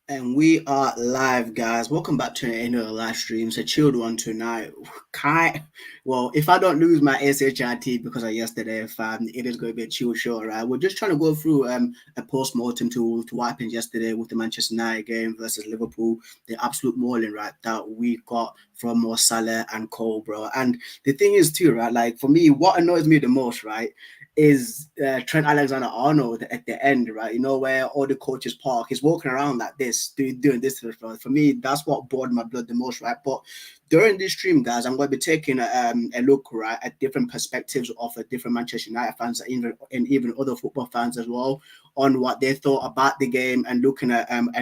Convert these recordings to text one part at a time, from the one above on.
And we are live, guys. Welcome back to another live stream. It's a chilled one tonight. Kind, well, if I don't lose my SHIT because of yesterday, fam, it is going to be a chill show, right? We're just trying to go through a post mortem to what happened yesterday with the Manchester United game versus Liverpool, the absolute mauling, right, that we got from Mo Salah and Cole, bro. And the thing is, too, right, like for me, what annoys me the most, right, is Trent Alexander-Arnold at the end, right? You know, where all the coaches park, he's walking around like this, doing this to the front. For me, that's what bored my blood the most, right? But during this stream, guys, I'm going to be taking a look, right, at different perspectives of different Manchester United fans and even other football fans as well on what they thought about the game and looking at and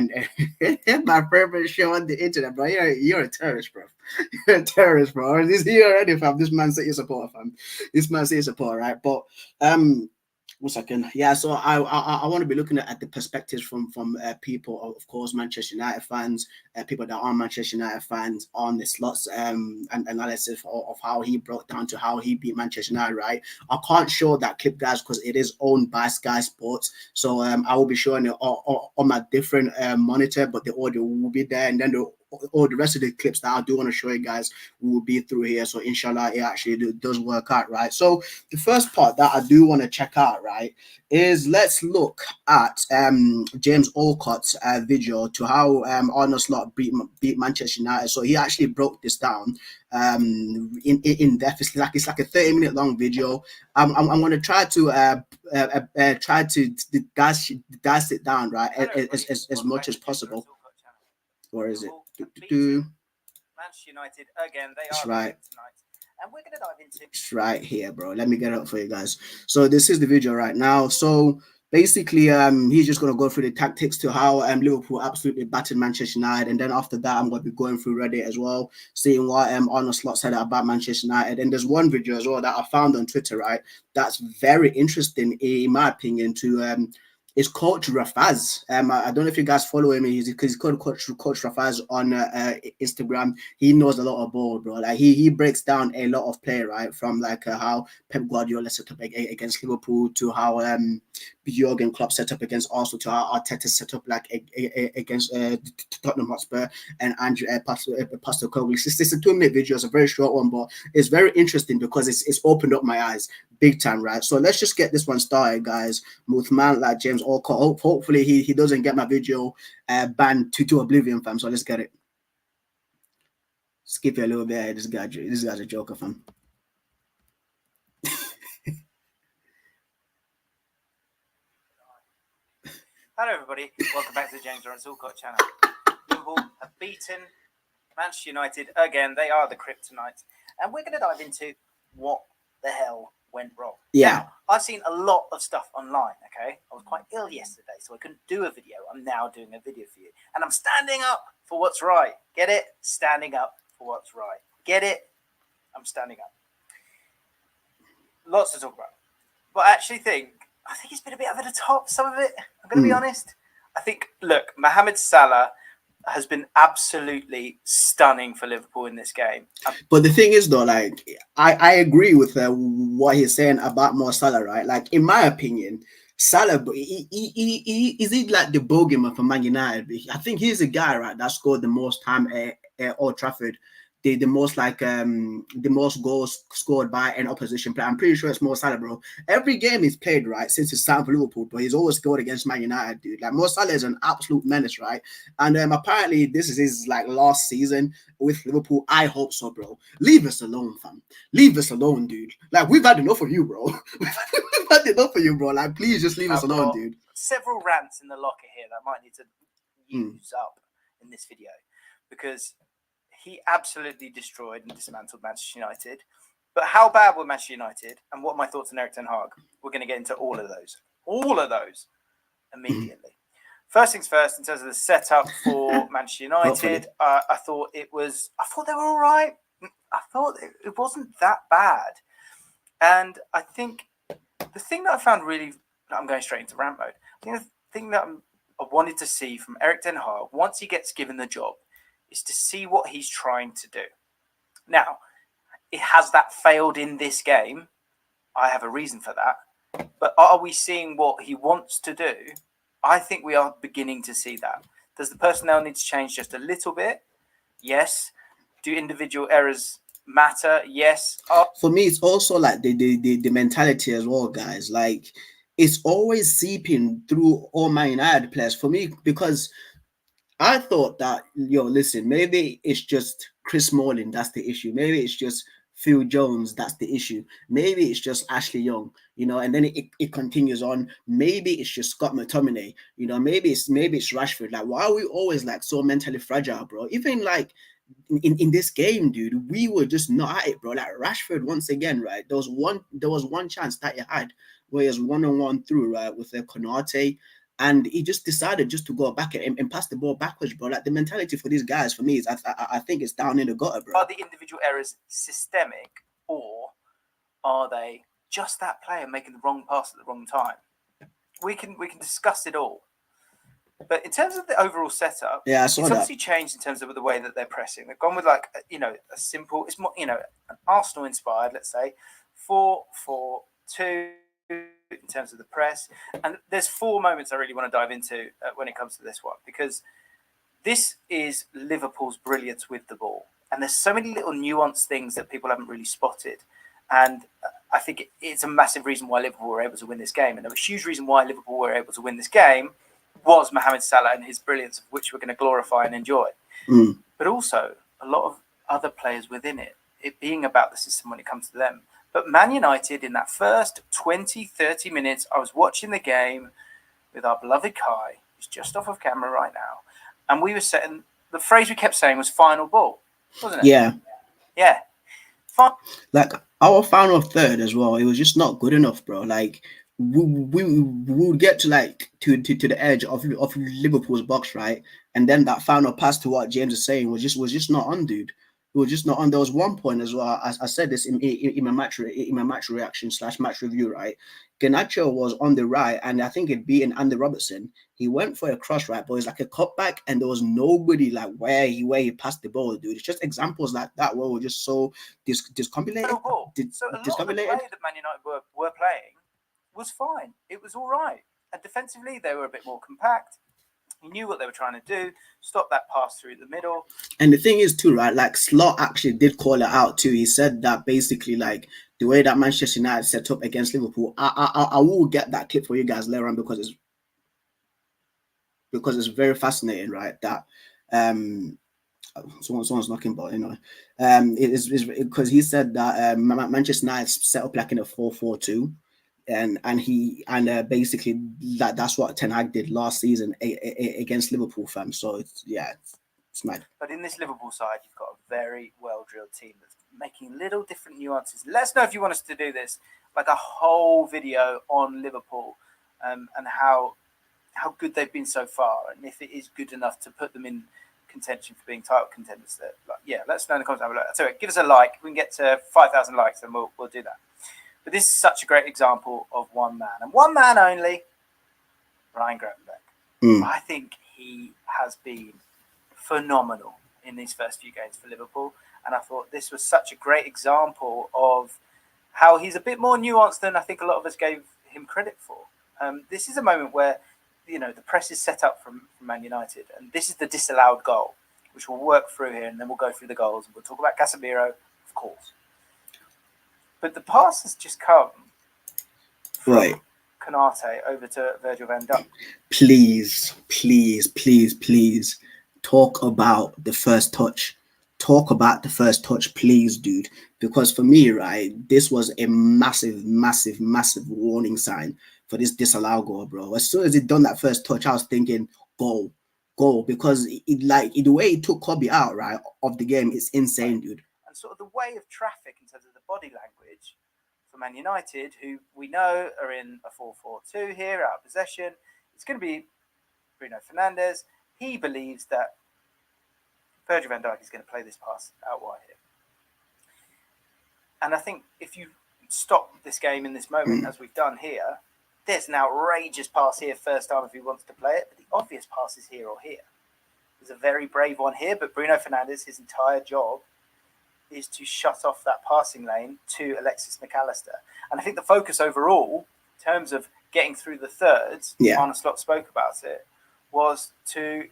my favorite show on the internet, bro. You're a terrorist, bro. You're a terrorist, bro. This here already, fam. This Man City supporter, fam. This Man City supporter, right? But um, 1 second. Yeah, so I want to be looking at the perspectives from people, of course, Manchester United fans, people that are Manchester United fans on the slots and analysis of how he broke down to how he beat Manchester United. Right, I can't show that clip, guys, because it is owned by Sky Sports. So I will be showing it on my different monitor, but the audio will be there, and then all the rest of the clips that I do want to show you guys will be through here. So inshallah, it actually does work out, right? So the first part that I do want to check out, right, is let's look at James Alcott's video to how Arnold Slot beat Manchester United. So he actually broke this down in depth. It's like a 30-minute long video. I'm going to try to dash it down, right, as much as possible. Where is it? Manchester United again. They are right tonight, and we're gonna dive into. It's right here, bro. Let me get it up for you guys. So this is the video right now. So basically, he's just gonna go through the tactics to how Liverpool absolutely battered Manchester United, and then after that, I'm gonna be going through Reddit as well, seeing what Arnold Slot said about Manchester United. And there's one video as well that I found on Twitter, right? That's very interesting, in my opinion, to is Coach Rafaz. I don't know if you guys follow him. He's called Coach Rafaz on Instagram. He knows a lot of ball, bro. Like he breaks down a lot of play, right? From like how Pep Guardiola set up against Liverpool to how Jurgen Klopp set up against Arsenal to how Arteta set up like against Tottenham Hotspur and Andrew Postecoglou. It's a 2-minute video. It's a very short one, but it's very interesting because it's opened up my eyes big time, right? So let's just get this one started, guys. With man like James Alcott. Hopefully he doesn't get my video banned to oblivion, fam. So let's get it. Skip you a little bit. This guy's a joker, fam. Hello everybody, welcome back to the James Lawrence Alcott channel. Liverpool have beaten Manchester United again. They are the kryptonite, and we're going to dive into what the hell went wrong. Yeah. Now, I've seen a lot of stuff online, okay? I was quite ill yesterday, so I couldn't do a video. I'm now doing a video for you. And I'm standing up for what's right. Get it? Standing up for what's right. Get it? I'm standing up. Lots to talk about. But I think it's been a bit over the top, some of it. I'm going to be honest. I think, look, Mohamed Salah has been absolutely stunning for Liverpool in this game. But the thing is, though, like I agree with what he's saying about Mo Salah, right? Like in my opinion, Salah, is he like the bogeyman for Man United? I think he's the guy, right, that scored the most time at Old Trafford. The most the most goals scored by an opposition player. I'm pretty sure it's Mo Salah, bro. Every game he's played, right, since he's signed for Liverpool, but he's always scored against Man United, dude. Like Mo Salah is an absolute menace, right? And apparently this is his like last season with Liverpool. I hope so, bro. Leave us alone, fam. Leave us alone, dude. Like we've had enough of you, bro. We've had enough of you, bro. Like please just leave us alone, dude. Several rants in the locker here that I might need to use up in this video because he absolutely destroyed and dismantled Manchester United. But how bad were Manchester United? And what are my thoughts on Erik ten Hag? We're going to get into all of those immediately. First things first, in terms of the setup for Manchester United, I thought they were all right. I thought it wasn't that bad. And I think the thing that I found really, I'm going straight into rant mode. I think the thing that I wanted to see from Erik ten Hag, once he gets given the job, is to see what he's trying to do. Now, has that failed in this game? I have a reason for that. But are we seeing what he wants to do? I think we are beginning to see that. Does the personnel need to change just a little bit? Yes. Do individual errors matter? Yes. For me, it's also like the mentality as well, guys. Like, it's always seeping through all Man United players for me, because I thought that, listen, maybe it's just Chris Smalling that's the issue. Maybe it's just Phil Jones that's the issue. Maybe it's just Ashley Young, and then it continues on. Maybe it's just Scott McTominay, maybe it's Rashford. Like, why are we always like so mentally fragile, bro? Even like in this game, dude, we were just not at it, bro. Like Rashford, once again, right? There was one chance that he had where he was 1-on-1 through, right, with the Konate, and he just decided just to go back and pass the ball backwards, bro. Like, the mentality for these guys, for me, is I think it's down in the gutter, bro. Are the individual errors systemic, or are they just that player making the wrong pass at the wrong time? We can discuss it all. But in terms of the overall setup, it's obviously changed in terms of the way that they're pressing. They've gone with like a simple, it's more an Arsenal inspired, let's say, 4-4-2 in terms of the press. And there's 4 moments I really want to dive into when it comes to this one, because this is Liverpool's brilliance with the ball, and there's so many little nuanced things that people haven't really spotted. And I think it's a massive reason why Liverpool were able to win this game. And a huge reason why Liverpool were able to win this game was Mohamed Salah and his brilliance, of which we're going to glorify and enjoy. But also a lot of other players within it being about the system when it comes to them. But Man United, in that first 20, 30 minutes, I was watching the game with our beloved Kai, who's just off of camera right now, and we were setting, the phrase we kept saying was final ball, wasn't it? Yeah. Like, our final third as well, it was just not good enough, bro. Like, we would get to like to the edge of Liverpool's box, right? And then that final pass, to what James is saying, was just not on, dude. It was just not on. There was one point as well. I said this in my match reaction / match review, right? Garnacho was on the right, and I think it beaten Andy Robertson. He went for a cross, right, but it's like a cutback, and there was nobody like where he passed the ball, dude. It's just examples like that where we're just so discombobulated. So a lot of the play that Man United were playing was fine. It was all right. And defensively, they were a bit more compact. He knew what they were trying to do, stop that pass through the middle. And the thing is too, right, like Slot actually did call it out too. He said that basically, like, the way that Manchester United set up against Liverpool, I will get that clip for you guys later on, because it's very fascinating, right? That someone's knocking, but it is because he said that Manchester United set up like in a 4-4-2. And basically that's what Ten Hag did last season against Liverpool, fam. So it's mad. But in this Liverpool side, you've got a very well drilled team that's making little different nuances. Let us know if you want us to do this, like a whole video on Liverpool, and how good they've been so far, and if it is good enough to put them in contention for being title contenders. Let us know in the comments below. So give us a like. If we can get to 5,000 likes, then we'll do that. But this is such a great example of one man, and one man only, Ryan Gravenberch. I think he has been phenomenal in these first few games for Liverpool, and I thought this was such a great example of how he's a bit more nuanced than I think a lot of us gave him credit for. This is a moment where the press is set up from Man United, and this is the disallowed goal, which we'll work through here, and then we'll go through the goals, and we'll talk about Casemiro, of course. But the pass has just come from right. Konate over to Virgil van Dijk. Please talk about the first touch. Talk about the first touch, please, dude. Because for me, right, this was a massive warning sign for this disallowed goal, bro. As soon as he done that first touch, I was thinking, goal. Because the way he took Kobe out, right, of the game is insane, dude. And sort of the way of traffic in terms of the body language for Man United, who we know are in a 4-4-2 here, out of possession. It's going to be Bruno Fernandes. He believes that Virgil van Dijk is going to play this pass out wide here. And I think if you stop this game in this moment, as we've done here, there's an outrageous pass here first time if he wants to play it, but the obvious pass is here or here. There's a very brave one here, but Bruno Fernandes, his entire job is to shut off that passing lane to Alexis McAllister. And I think the focus overall, in terms of getting through the thirds, Arne Slot spoke about it, was to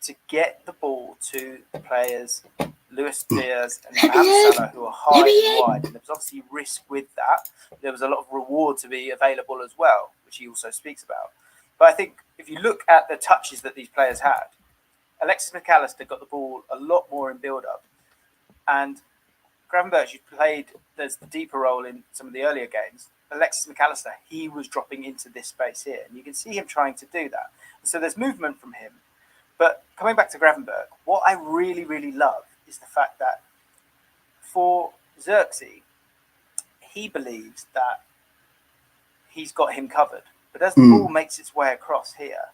to get the ball to the players, Luis Diaz and Mohamed Salah, who are high and wide. And there was obviously risk with that. There was a lot of reward to be available as well, which he also speaks about. But I think if you look at the touches that these players had, Alexis Mac Allister got the ball a lot more in build-up. And Gravenberch, who played there's the deeper role in some of the earlier games, Alexis Mac Allister, he was dropping into this space here. And you can see him trying to do that. So there's movement from him. But coming back to Gravenberch, what I really, really love is the fact that for Xerxes, he believes that he's got him covered. But as the ball makes its way across here,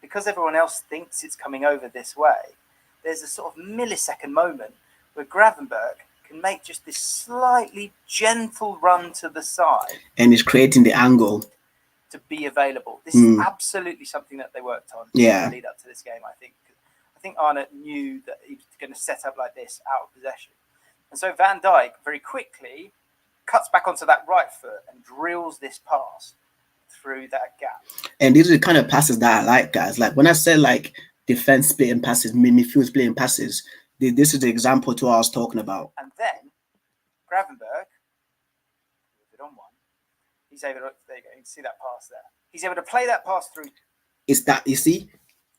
because everyone else thinks it's coming over this way, there's a sort of millisecond moment where Gravenberch can make just this slightly gentle run to the side. And he's creating the angle to be available. This is absolutely something that they worked on in the lead up to this game, I think. I think Arnott knew that he was going to set up like this out of possession. And so Van Dijk very quickly cuts back onto that right foot and drills this pass through that gap. And these are the kind of passes that I like, guys. Like when I said like defense splitting passes, midfield splitting passes, this is the example to what I was talking about. And then Gravenberch, on one, he's able to, there you go, you can see that pass there. He's able to play that pass through. It's that, you see,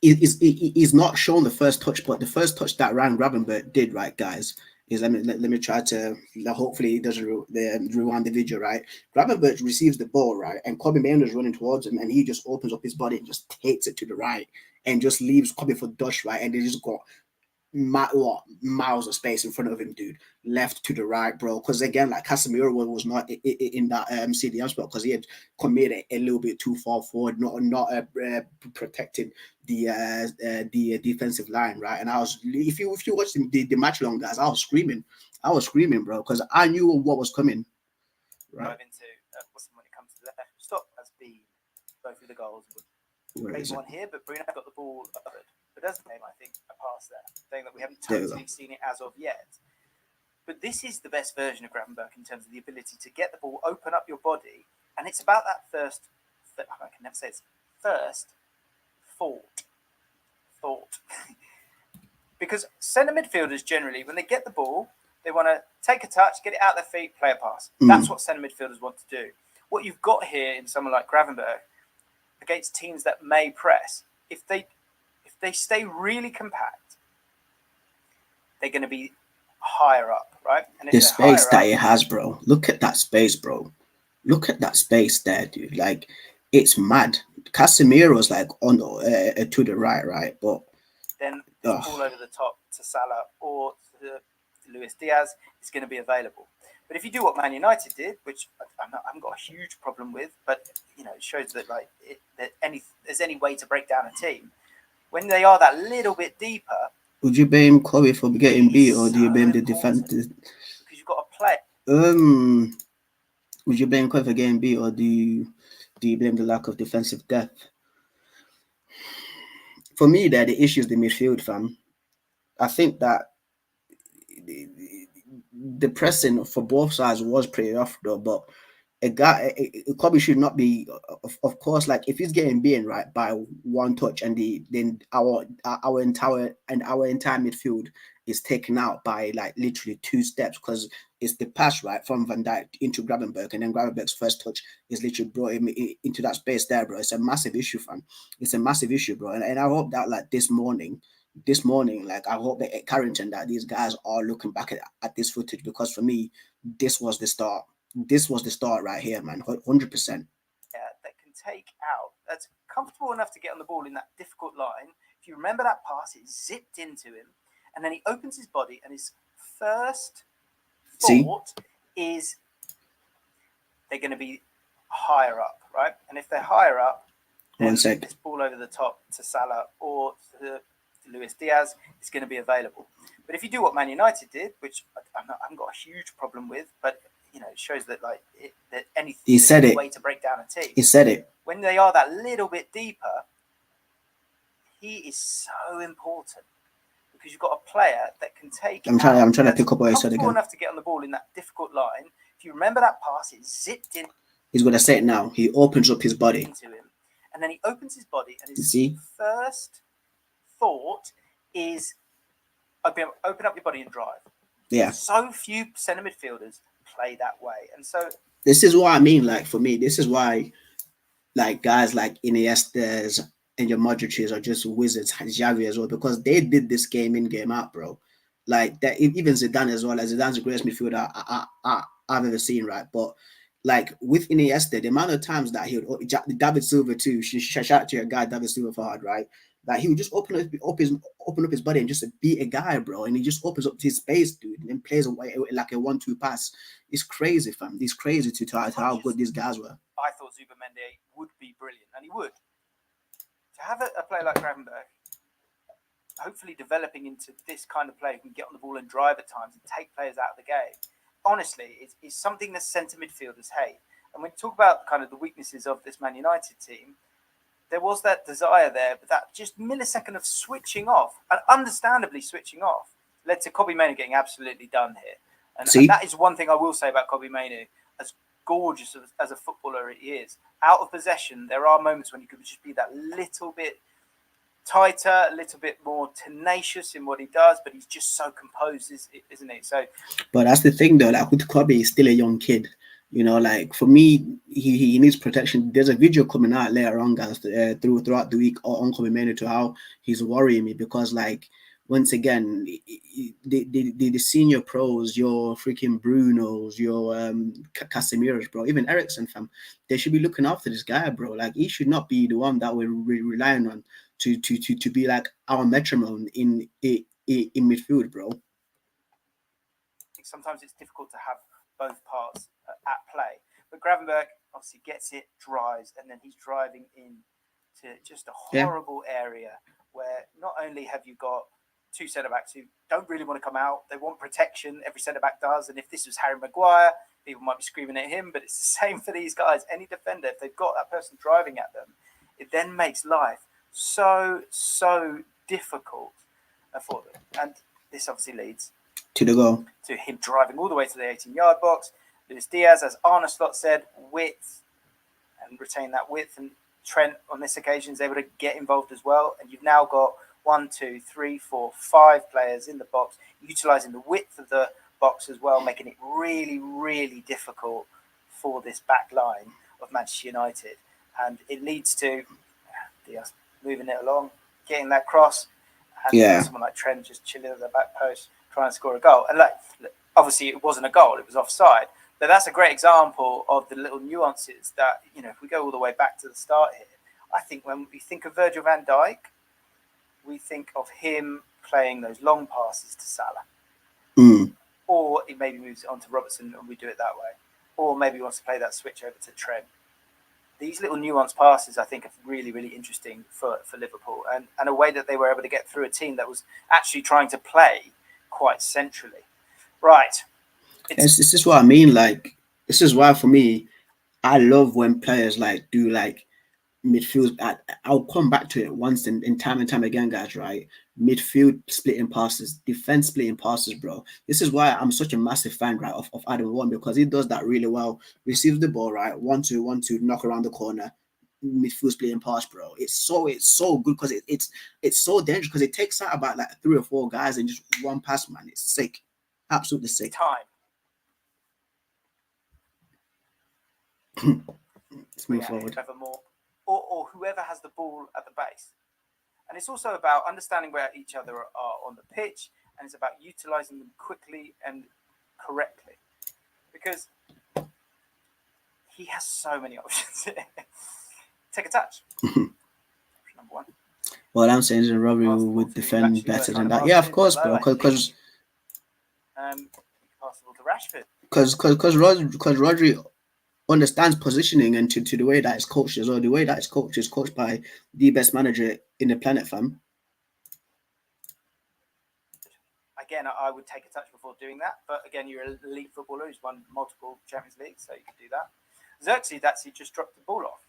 he's not shown the first touch, but the first touch that Ryan Gravenberch did, right, guys, is let me try to, hopefully it doesn't rewind the video, right? Gravenberch receives the ball, right, and Kobbie Mainoo is running towards him, and he just opens up his body and just takes it to the right and just leaves Kobbie for Dutch, right, and they just got miles of space in front of him, dude, left to the right, bro. Because again, like Casemiro was not in that CDM spot because he had committed a little bit too far forward, not protecting the defensive line, right? And I was, if you watch the match long, guys, I was screaming, bro, because I knew what was coming. Right into when it comes to that stop has been both of the goals. One here, but Bruno got the ball covered. But doesn't name, I think, a pass there, saying that we haven't totally seen it as of yet. But this is the best version of Gravenberch in terms of the ability to get the ball, open up your body, and it's about that first, I can never say it's first thought. Because centre midfielders generally, when they get the ball, they want to take a touch, get it out their feet, play a pass. That's what centre midfielders want to do. What you've got here in someone like Gravenberch against teams that may press, if they stay really compact, they're going to be higher up, right? And the space that it has, bro. Look at that space, bro. Look at that space there, dude. Like, it's mad. Casemiro's like on to the right? But then it's all over the top to Salah or to Luis Diaz is going to be available. But if you do what Man United did, which I haven't got a huge problem with, but you know, it shows that like there's any way to break down a team. When they are that little bit deeper, would you blame Kobbie for getting beat, or do you blame the defense? Because you've got to play. Would you blame Kobbie for getting beat, or do you blame the lack of defensive depth? For me, there the issue is the midfield, fam. I think that the pressing for both sides was pretty rough, though, but Kobbie should not be, of course, like if he's getting beaten right by one touch and then our entire midfield is taken out by like literally 2 steps because it's the pass right from Van Dijk into Gravenberch, and then Gravenberch's first touch is literally brought him into that space there, bro. It's a massive issue, fam. It's a massive issue, bro. And I hope that like this morning, like I hope that at Carrington that these guys are looking back at this footage, because for me, this was the start. This was the start right here, man. 100%. That can take out. That's comfortable enough to get on the ball in that difficult line. If you remember that pass, it zipped into him, and then he opens his body, and his first thought is they're going to be higher up, right? And if they're higher up, then this ball over the top to Salah or to Luis Diaz is going to be available. But if you do what Man United did, which I haven't got a huge problem with, but you know, it shows that like any way to break down a team. He said it. When they are that little bit deeper, he is so important because you've got a player that can take. I'm trying to pick up what he said again. Enough to get on the ball in that difficult line. If you remember that pass, it zipped in. He's going to say it now. He opens up his body into him, and then he opens his body, and his first thought is open up your body and drive. Yeah. So few centre midfielders play that way. And so this is what I mean. Like, for me, this is why, like, guys like Iniesta's and your Modric's are just wizards, Xavi as well, because they did this game in, game out, bro. Like that, even Zidane as well. Like, Zidane's the greatest midfielder I've ever seen, right? But like with Iniesta, the amount of times that he would, David Silva too, shout out to your guy David Silva for hard, right? Like he would just open up his body and just beat a guy, bro, and he just opens up his space, dude, and plays away like a 1-2 pass. It's crazy, fam. It's crazy to how good these guys were. I thought Zubimendi would be brilliant, and he would. To have a player like Gravenberch, hopefully developing into this kind of player who can get on the ball and drive at times and take players out of the game, honestly, is something that centre midfielders hate. And when you talk about kind of the weaknesses of this Man United team, there was that desire there, but that just millisecond of switching off, and understandably switching off, led to Kobbie Mainoo getting absolutely done here. And that is one thing I will say about Kobbie Mainoo. As gorgeous as a footballer he is, out of possession, there are moments when he could just be that little bit tighter, a little bit more tenacious in what he does, but he's just so composed, isn't he? So, but that's the thing though, like with Kobbie, he's still a young kid. You know, like for me, he needs protection. There's a video coming out later on, guys, throughout the week on Kobbie Mainoo to how he's worrying me, because like, once again, the senior pros, your freaking Brunos, your Casemiros, bro, even Eriksen, fam, they should be looking after this guy, bro. Like, he should not be the one that we're relying on to be like our metronome in midfield, bro. Sometimes it's difficult to have both parts at play, but Gravenberch obviously gets it, drives, and then he's driving into just a horrible area where not only have you got two centre-backs who don't really want to come out, they want protection, every centre-back does, and if this was Harry Maguire, people might be screaming at him, but it's the same for these guys. Any defender, if they've got that person driving at them, it then makes life so difficult for them. And this obviously leads to the goal, to him driving all the way to the 18-yard box. Luis Diaz, as Arne Slot said, width, and retain that width, and Trent on this occasion is able to get involved as well, and you've now got 1, 2, 3, 4, 5 players in the box, utilising the width of the box as well, making it really difficult for this back line of Manchester United. And it leads to Diaz moving it along, getting that cross, and someone like Trent just chilling at the back post, trying to score a goal. And like, obviously it wasn't a goal, it was offside. But that's a great example of the little nuances that, you know, if we go all the way back to the start here, I think when we think of Virgil van Dijk, we think of him playing those long passes to Salah. Or he maybe moves it on to Robertson and we do it that way. Or maybe he wants to play that switch over to Trent. These little nuanced passes, I think, are really interesting for Liverpool, and a way that they were able to get through a team that was actually trying to play quite centrally. Right. This is what I mean. Like, this is why for me, I love when players like do like midfield. I'll come back to it once and time again, guys, right? Midfield splitting passes, defense splitting passes, bro. This is why I'm such a massive fan, right, of Adam Warren, because he does that really well. Receives the ball, right, 1-2, knock around the corner, midfield splitting pass, bro. It's so good because it's so dangerous, because it takes out about like 3 or 4 guys in just one pass, man. It's sick, absolutely sick. Let's move forward. Or whoever has the ball at the base. And it's also about understanding where each other are on the pitch, and it's about utilising them quickly and correctly. Because he has so many options. Take a touch. Number one. Well, I'm saying that Robbie would defend better than that. Yeah, of course, bro. Because pass the ball to Rashford. Because Rodri understands positioning, and to the way that it's coached as well. The way that it's coached is coached by the best manager in the planet, fam. Again, I would take a touch before doing that. But again, you're an elite footballer who's won multiple Champions Leagues, so you can do that. Xerxes actually just dropped the ball off,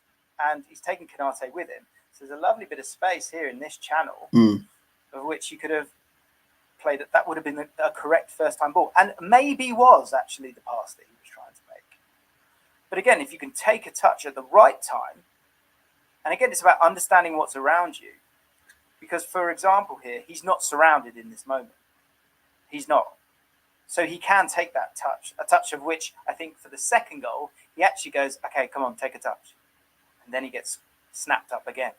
and he's taken Konate with him. So there's a lovely bit of space here in this channel, of which you could have played. That would have been a correct first-time ball, and maybe was actually the pass that he was trying to make. But again, if you can take a touch at the right time, and again, it's about understanding what's around you. Because, for example, here, he's not surrounded in this moment. He's not. So he can take that touch, a touch of which I think for the second goal, he actually goes, okay, come on, take a touch. And then he gets snapped up again.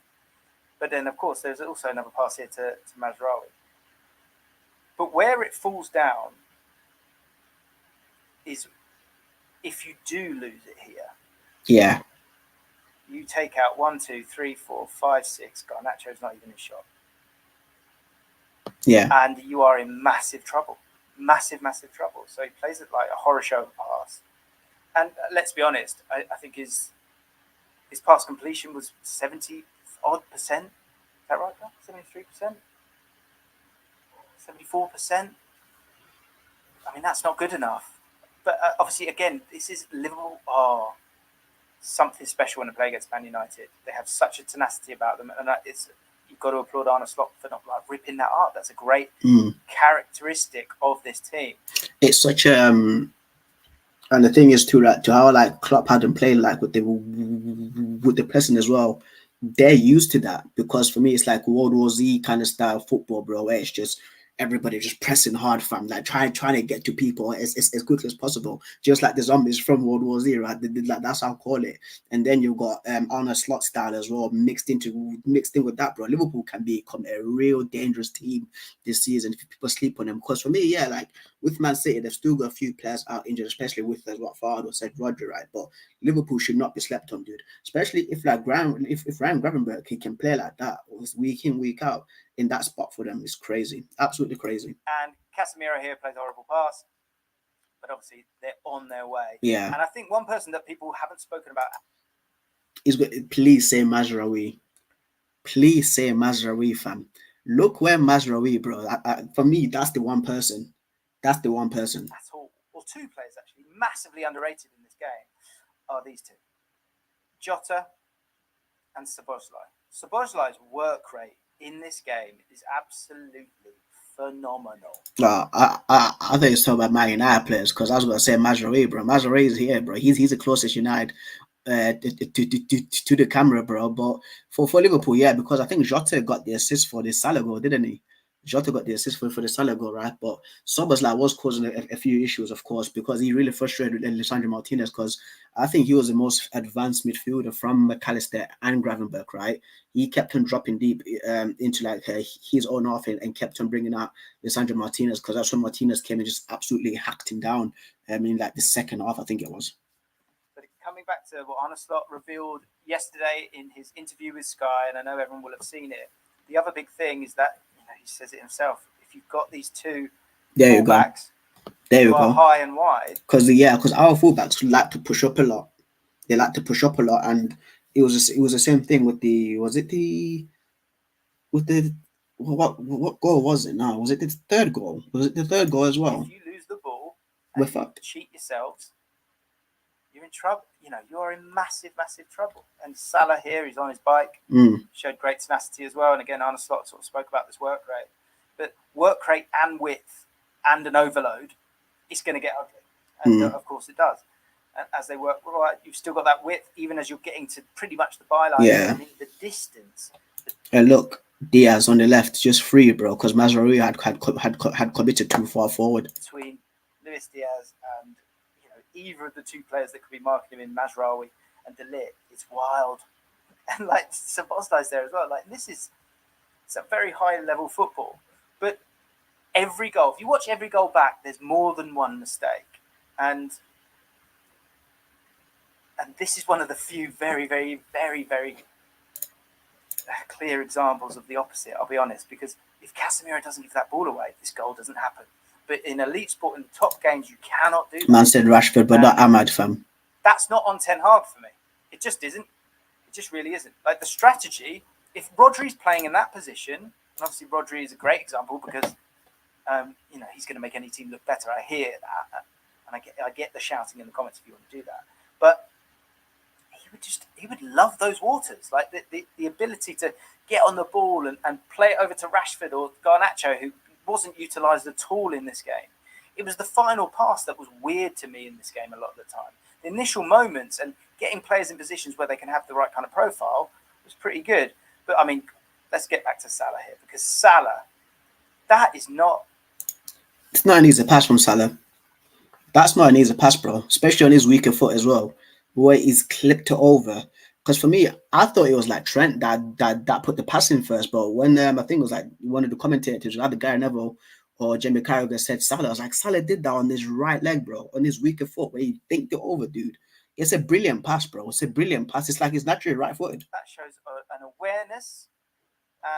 But then, of course, there's also another pass here to Mazraoui. But where it falls down is if you do lose it here. Yeah. You take out 1, 2, 3, 4, 5, 6. Garnacho's not even in shot. Yeah. And you are in massive trouble. Massive trouble. So he plays it like a horror show of a pass. And let's be honest, I think his pass completion was 70 odd percent. Is that right, 73%? 74%? I mean, that's not good enough. But obviously, again, this is Liverpool are something special when they play against Man United. They have such a tenacity about them. And you've got to applaud Arne Slot for not like ripping that up. That's a great characteristic of this team. It's such and the thing is too, like, to how like Klopp had them play like with the pressing as well. They're used to that, because for me it's like World War Z kind of style football, bro, where it's just everybody just pressing hard, fam, like trying to get to people as quickly as possible, just like the zombies from World War Z, right? That's how I call it. And then you've got Arne Slot style as well, mixed in with that, bro. Liverpool can become a real dangerous team this season if people sleep on them. Because for me, yeah, like with Man City, they've still got a few players out injured, especially with what Fardo said, Rodri, right? But Liverpool should not be slept on, dude. Especially if like if Ryan Gravenberch, he can play like that week in, week out in that spot for them. It's crazy, absolutely crazy. And Casemiro here plays a horrible pass, but obviously they're on their way. Yeah. And I think one person that people haven't spoken about is, please say Mazraoui. Please say Mazraoui, fam. Look where Mazraoui, bro. For me, that's the one person. That's the one person. That's all. Or two players actually massively underrated in this game are these two, Jota and Szoboszlai. Szoboszlai's work rate in this game is absolutely phenomenal. I thought you were talking about Man United players, because I was going to say Mazraoui, bro. Mazraoui is here, bro. He's the closest United to the camera, bro. But for Liverpool, yeah, because I think Jota got the assist for the Salah goal, didn't he? Jota got the assist for the Salah goal, right? But Szoboszlai was causing a few issues, of course, because he really frustrated Lisandro Martinez, because I think he was the most advanced midfielder from McAllister and Gravenberch, right? He kept on dropping deep into like his own half and kept on bringing out Lisandro Martinez, because that's when Martinez came and just absolutely hacked him down in like the second half, I think it was. But coming back to what Arne Slot revealed yesterday in his interview with Sky, and I know everyone will have seen it, the other big thing is that, he says it himself, if you've got these two fullbacks, there you go, high and wide. Because our fullbacks like to push up a lot. They like to push up a lot, and it was the same thing with what goal was it now? Was it the third goal? Was it the third goal as well? If you lose the ball, we're fucked. Cheat yourselves, you're in trouble. You are in massive trouble. And Salah here, he's on his bike, showed great tenacity as well. And again, Arne Slot sort of spoke about this work rate. But work rate and width and an overload, it's going to get ugly. And of course it does. And as they work, right, you've still got that width, even as you're getting to pretty much the byline. Yeah. I mean, the distance. And look, Diaz on the left, just free, bro, because Mazraoui had committed too far forward. Between Luis Diaz and either of the two players that could be marking him in, Mazraoui and De Ligt, it's wild. And like Szoboszlai's there as well. Like it's a very high level football. But every goal, if you watch every goal back, there's more than one mistake. And this is one of the few very, very, very, very clear examples of the opposite, I'll be honest, because if Casemiro doesn't give that ball away, this goal doesn't happen. But in elite sport, in the top games, you cannot do that. Man said Rashford, but not Ahmad, fam. That's not on Ten Hag for me. It just isn't. It just really isn't. Like the strategy, if Rodri's playing in that position, and obviously Rodri is a great example because, he's going to make any team look better. I hear that. And I get the shouting in the comments if you want to do that. But he would love those waters. Like the ability to get on the ball and play it over to Rashford or Garnacho, who wasn't utilised at all in this game. It was the final pass that was weird to me in this game a lot of the time. The initial moments and getting players in positions where they can have the right kind of profile was pretty good. But I mean, let's get back to Salah here, because Salah, that is not. It's not an easy pass from Salah. That's not an easy pass, bro. Especially on his weaker foot as well, where he's clipped it over. Because for me, I thought it was like Trent that put the pass in first. But when I think it was like one of the commentators, either Gary Neville or Jamie Carragher, said Salah, I was like, Salah did that on his right leg, bro, on his weaker foot, where he thinked it over, dude. It's a brilliant pass, bro. It's a brilliant pass. It's like he's naturally right-footed. That shows an awareness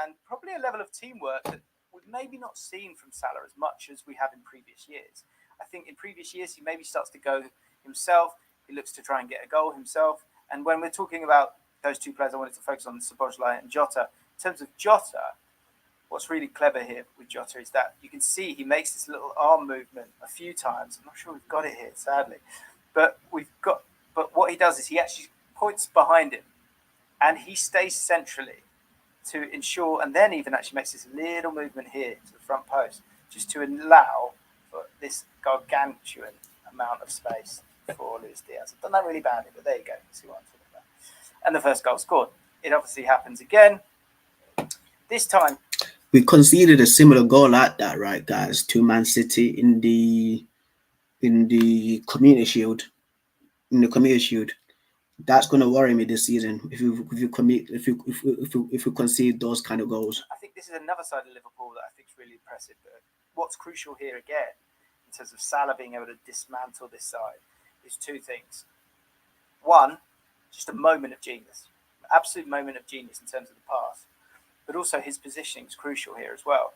and probably a level of teamwork that we've maybe not seen from Salah as much as we have in previous years. I think in previous years, he maybe starts to go himself. He looks to try and get a goal himself. And when we're talking about those two players, I wanted to focus on Szoboszlai and Jota. In terms of Jota, what's really clever here with Jota is that you can see he makes this little arm movement a few times. I'm not sure we've got it here, sadly. But what he does is he actually points behind him and he stays centrally to ensure, and then even actually makes this little movement here to the front post, just to allow for this gargantuan amount of space for Luis Diaz. I've done that really badly, but there you go. See what I'm talking about. And the first goal scored. It obviously happens again. This time, we conceded a similar goal like that, right, guys, to Man City in the Community Shield. In the Community Shield, that's going to worry me this season if you concede those kind of goals. I think this is another side of Liverpool that I think is really impressive. But what's crucial here again, in terms of Salah being able to dismantle this side, is two things. One, just a moment of genius, an absolute moment of genius in terms of the pass, but also his positioning is crucial here as well.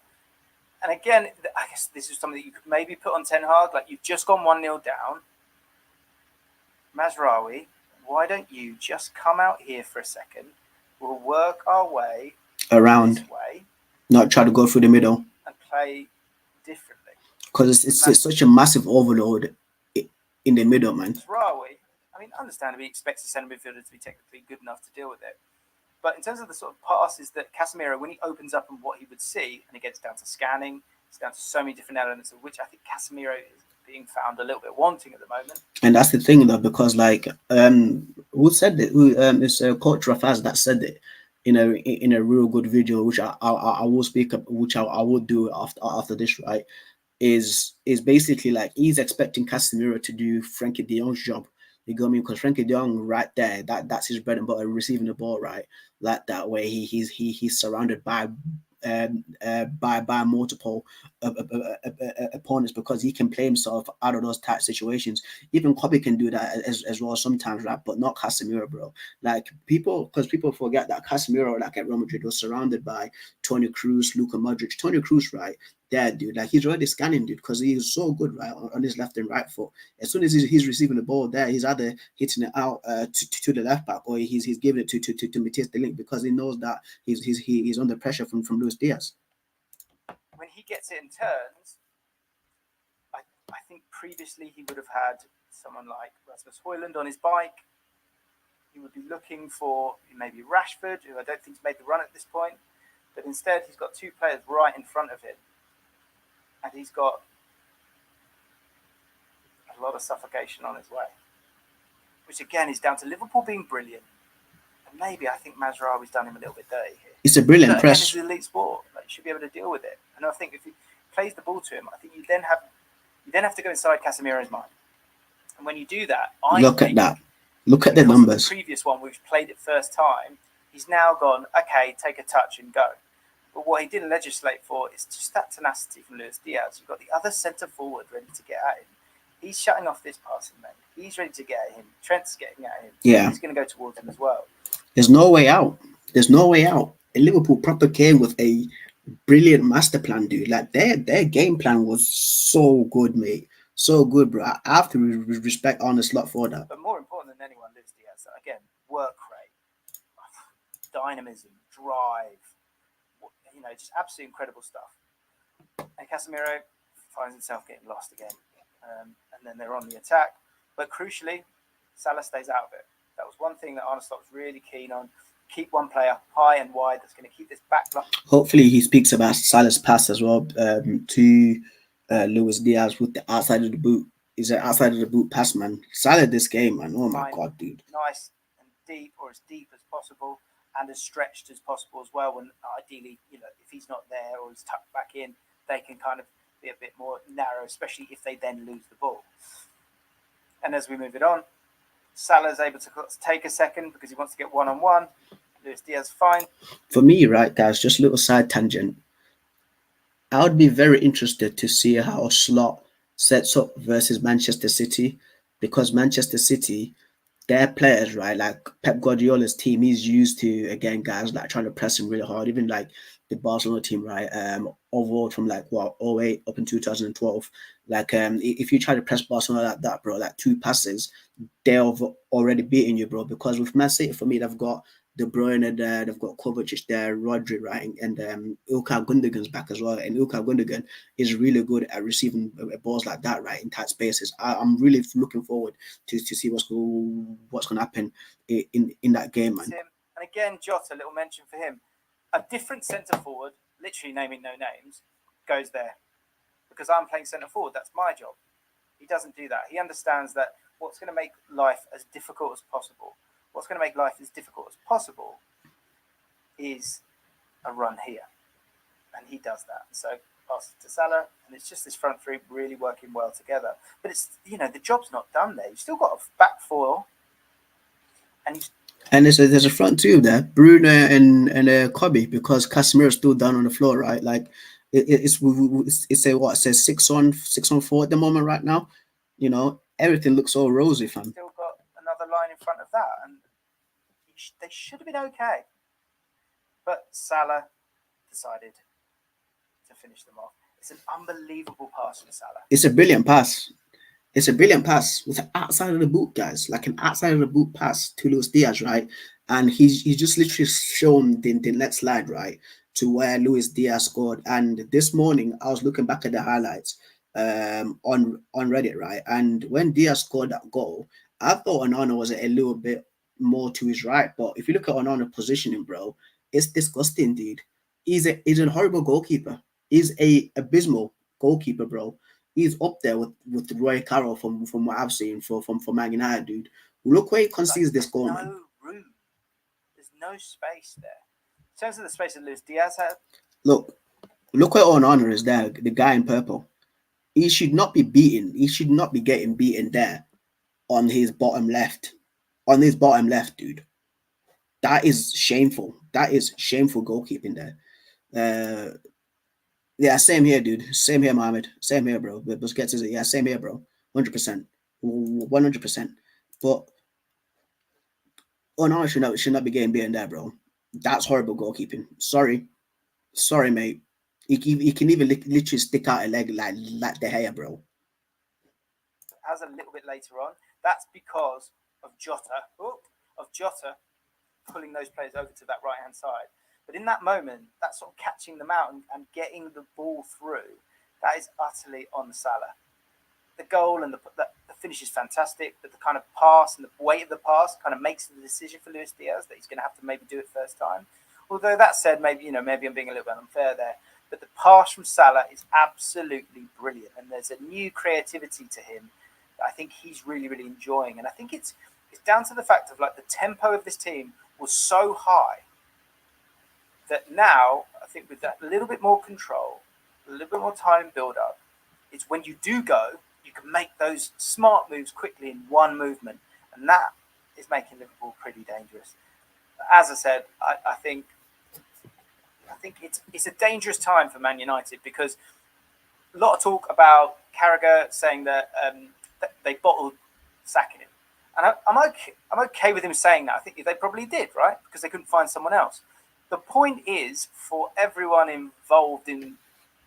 And again, I guess this is something that you could maybe put on Ten Hag, like you've just gone 1-0 down. Mazraoui, why don't you just come out here for a second? We'll work our way around, this way, not try to go through the middle and play differently. Because it's such a massive overload in the middle, man. Mazraoui, I mean, understandably, he expects the centre midfielder to be technically good enough to deal with it. But in terms of the sort of passes that Casemiro, when he opens up and what he would see, and again, it's down to scanning, it's down to so many different elements of which I think Casemiro is being found a little bit wanting at the moment. And that's the thing, though, because like who said it? It's Coach Rafaz that said it in a real good video, which I will speak up, which I will do after this, right? Is basically like he's expecting Casemiro to do Frankie de Jong's job. You got me? Because Frankie de Jong right there, that's his bread and butter, receiving the ball, right? Like that way, he's surrounded by multiple opponents because he can play himself out of those tight situations. Even Kobe can do that as well sometimes, right? But not Casemiro, bro. Like people forget that Casemiro, like at Real Madrid, was surrounded by Toni Kroos, Luka Modric. Toni Kroos, right? There, dude, like he's already scanning, dude, because he's so good, right, on his left and right foot. As soon as he's receiving the ball there, he's either hitting it out to the left back or he's giving it to Matthias de Ligt because he knows that he's under pressure from Luis Diaz. When he gets it in turns, I think previously he would have had someone like Rasmus Højlund on his bike. He would be looking for maybe Rashford, who I don't think's made the run at this point, but instead he's got two players right in front of him. And he's got a lot of suffocation on his way, which again is down to Liverpool being brilliant. And maybe I think Mazraoui's done him a little bit dirty here. It's a brilliant press. It's an elite sport. Like, you should be able to deal with it. And I think if he plays the ball to him, I think you then have to go inside Casemiro's mind. And when you do that, look at that. Look at the numbers. The previous one, which played it first time, he's now gone, okay, take a touch and go. But what he didn't legislate for is just that tenacity from Luis Diaz. You've got the other centre forward ready to get at him. He's shutting off this passing lane. He's ready to get at him. Trent's getting at him. Yeah. He's going to go towards him as well. There's no way out. There's no way out. And Liverpool proper came with a brilliant master plan, dude. Like their game plan was so good, mate. So good, bro. I have to respect Arne Slot for that. But more important than anyone, Luis Diaz. Again, work rate, dynamism, drive. Just absolutely incredible stuff. And Casemiro finds himself getting lost again. And then they're on the attack. But crucially, Salah stays out of it. That was one thing that Arne Slot was really keen on. Keep one player high and wide that's going to keep this back line. Hopefully he speaks about Salah's pass as well to Luis Diaz with the outside of the boot. He's an outside of the boot pass, man. Salah this game, man. Oh my God, dude. Nice and deep, or as deep as possible. and as stretched as possible as well. When ideally, if he's not there or he's tucked back in, they can kind of be a bit more narrow, especially if they then lose the ball. And as we move it on, Salah's able to take a second because he wants to get one-on-one. Luis Diaz, fine. For me, right, guys, just a little side tangent. I would be very interested to see how Slot sets up versus Manchester City, because Manchester City, their players, right, like Pep Guardiola's team, he's used to, again, guys like trying to press him really hard. Even like the Barcelona team, right, overall from like 08 up in 2012, like if you try to press Barcelona like that, bro, like 2 passes, they've already beaten you, bro. Because with Man City, for me, they've got De Bruyne there, they've got Kovacic there, Rodri, right, and Ilkay Gundogan's back as well. And Ilkay Gundogan is really good at receiving balls like that, right, in tight spaces. I'm really looking forward to see what's going to happen in that game, man. And again, Jota, a little mention for him. A different centre forward, literally naming no names, goes there because I'm playing centre forward. That's my job. He doesn't do that. He understands that what's going to make life as difficult as possible. What's going to make life as difficult as possible is a run here. And he does that. So pass it to Salah, and it's just this front three really working well together. But it's, the job's not done there. You've still got a back four. And there's a front two there, Bruno and Kobe, because Casemiro's still down on the floor, right? Like it's a 6 on 4 at the moment right now. Everything looks all rosy, fam. Still got another line in front of that, and they should have been okay. But Salah decided to finish them off. It's an unbelievable pass from Salah. It's a brilliant pass. It's a brilliant pass with an outside of the boot, guys, like an outside of the boot pass to Luis Diaz, right? And he's just literally shown the net slide, right, to where Luis Diaz scored. And this morning, I was looking back at the highlights on Reddit, right? And when Diaz scored that goal, I thought Onana was a little bit more to his right. But if you look at Onana positioning, bro, it's disgusting, dude. He's a horrible goalkeeper. He's a abysmal goalkeeper, bro. He's up there with Roy Carroll from what I've seen from Man United, dude. Look where he concedes this goal, man. No room. There's no space there. In terms of the space that Luis Diaz had. Look where Onana is there, the guy in purple. He should not be beaten. He should not be getting beaten there on his bottom left. On his bottom left, dude. That is shameful. That is shameful goalkeeping there. Yeah, same here, dude. Same here, Mohamed. Same here, bro. Busquets is it? Yeah, same here, bro. 100%. 100%. But Onana should not be getting beaten there, bro. That's horrible goalkeeping. Sorry, mate. He can even literally stick out a leg like De Gea, bro. As a little bit later on, that's because of Jota pulling those players over to that right-hand side. But in that moment, that sort of catching them out and getting the ball through, that is utterly on Salah. The goal and the finish is fantastic, but the kind of pass and the weight of the pass kind of makes the decision for Luis Diaz that he's going to have to maybe do it first time. Although that said, maybe I'm being a little bit unfair there. But the pass from Salah is absolutely brilliant, and there's a new creativity to him that I think he's really, really enjoying. And I think it's down to the fact of like the tempo of this team was so high that now I think with that little bit more control, a little bit more time build up, it's when you do go, you can make those smart moves quickly in one movement, and that is making Liverpool pretty dangerous. As I said, I think it's a dangerous time for Man United because a lot of talk about Carragher saying that they bottled sacking him, and I'm okay with him saying that. I think they probably did, right? Because they couldn't find someone else. The point is for everyone involved in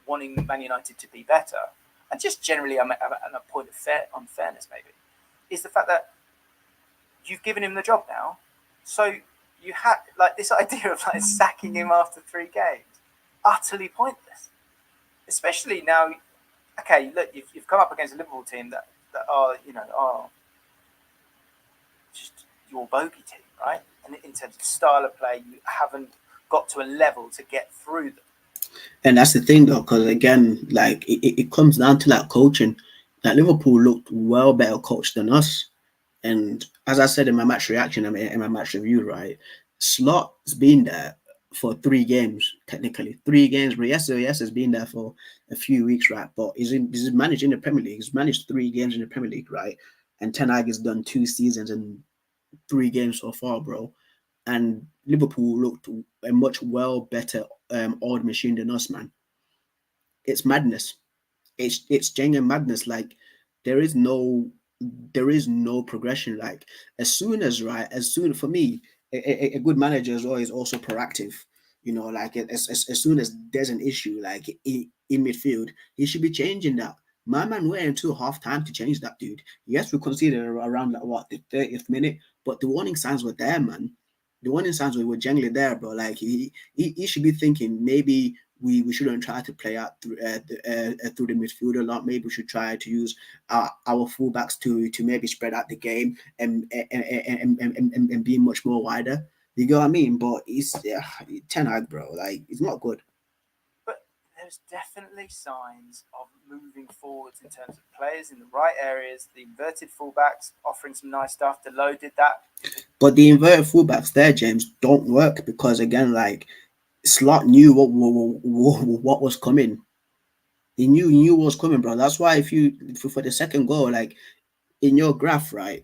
wanting Man United to be better, and just generally on a point of unfairness maybe, is the fact that you've given him the job now, so you had like this idea of like sacking him after 3 games, utterly pointless. Especially now, okay, look, you've come up against a Liverpool team that are just your bogey team, right? And in terms of style of play, you haven't got to a level to get through them. And that's the thing, though, because again, like it comes down to like coaching. Like Liverpool looked well better coached than us, and as I said in my match reaction, in my match review, right, Slot's been there for 3 games, technically 3 games. But yes, has been there for a few weeks, right? But he's managed in the Premier League. He's managed 3 games in the Premier League, right? And Ten Hag has done 2 seasons and 3 games so far, bro. And Liverpool looked a much better old machine than us, man. It's madness. It's genuine madness. Like there is no progression. Like as soon for me, a good manager is always also proactive. Like as soon as there's an issue, like in midfield, he should be changing that. My man went into half time to change that, dude. Yes, we conceded around like what, the 30th minute, but the warning signs were there, man. The warning signs were genuinely there, bro. Like he should be thinking maybe we shouldn't try to play out through the midfield a lot. Maybe we should try to use our fullbacks to maybe spread out the game and be much more wider. You get what I mean? But he's Ten Hag, bro. Like it's not good. But there's definitely signs of moving forwards in terms of players in the right areas. The inverted fullbacks offering some nice stuff. Delo did that. But the inverted fullbacks there, James, don't work because again, like Slot knew what was coming. He knew what was coming, bro. That's why for the second goal, like in your graph, right?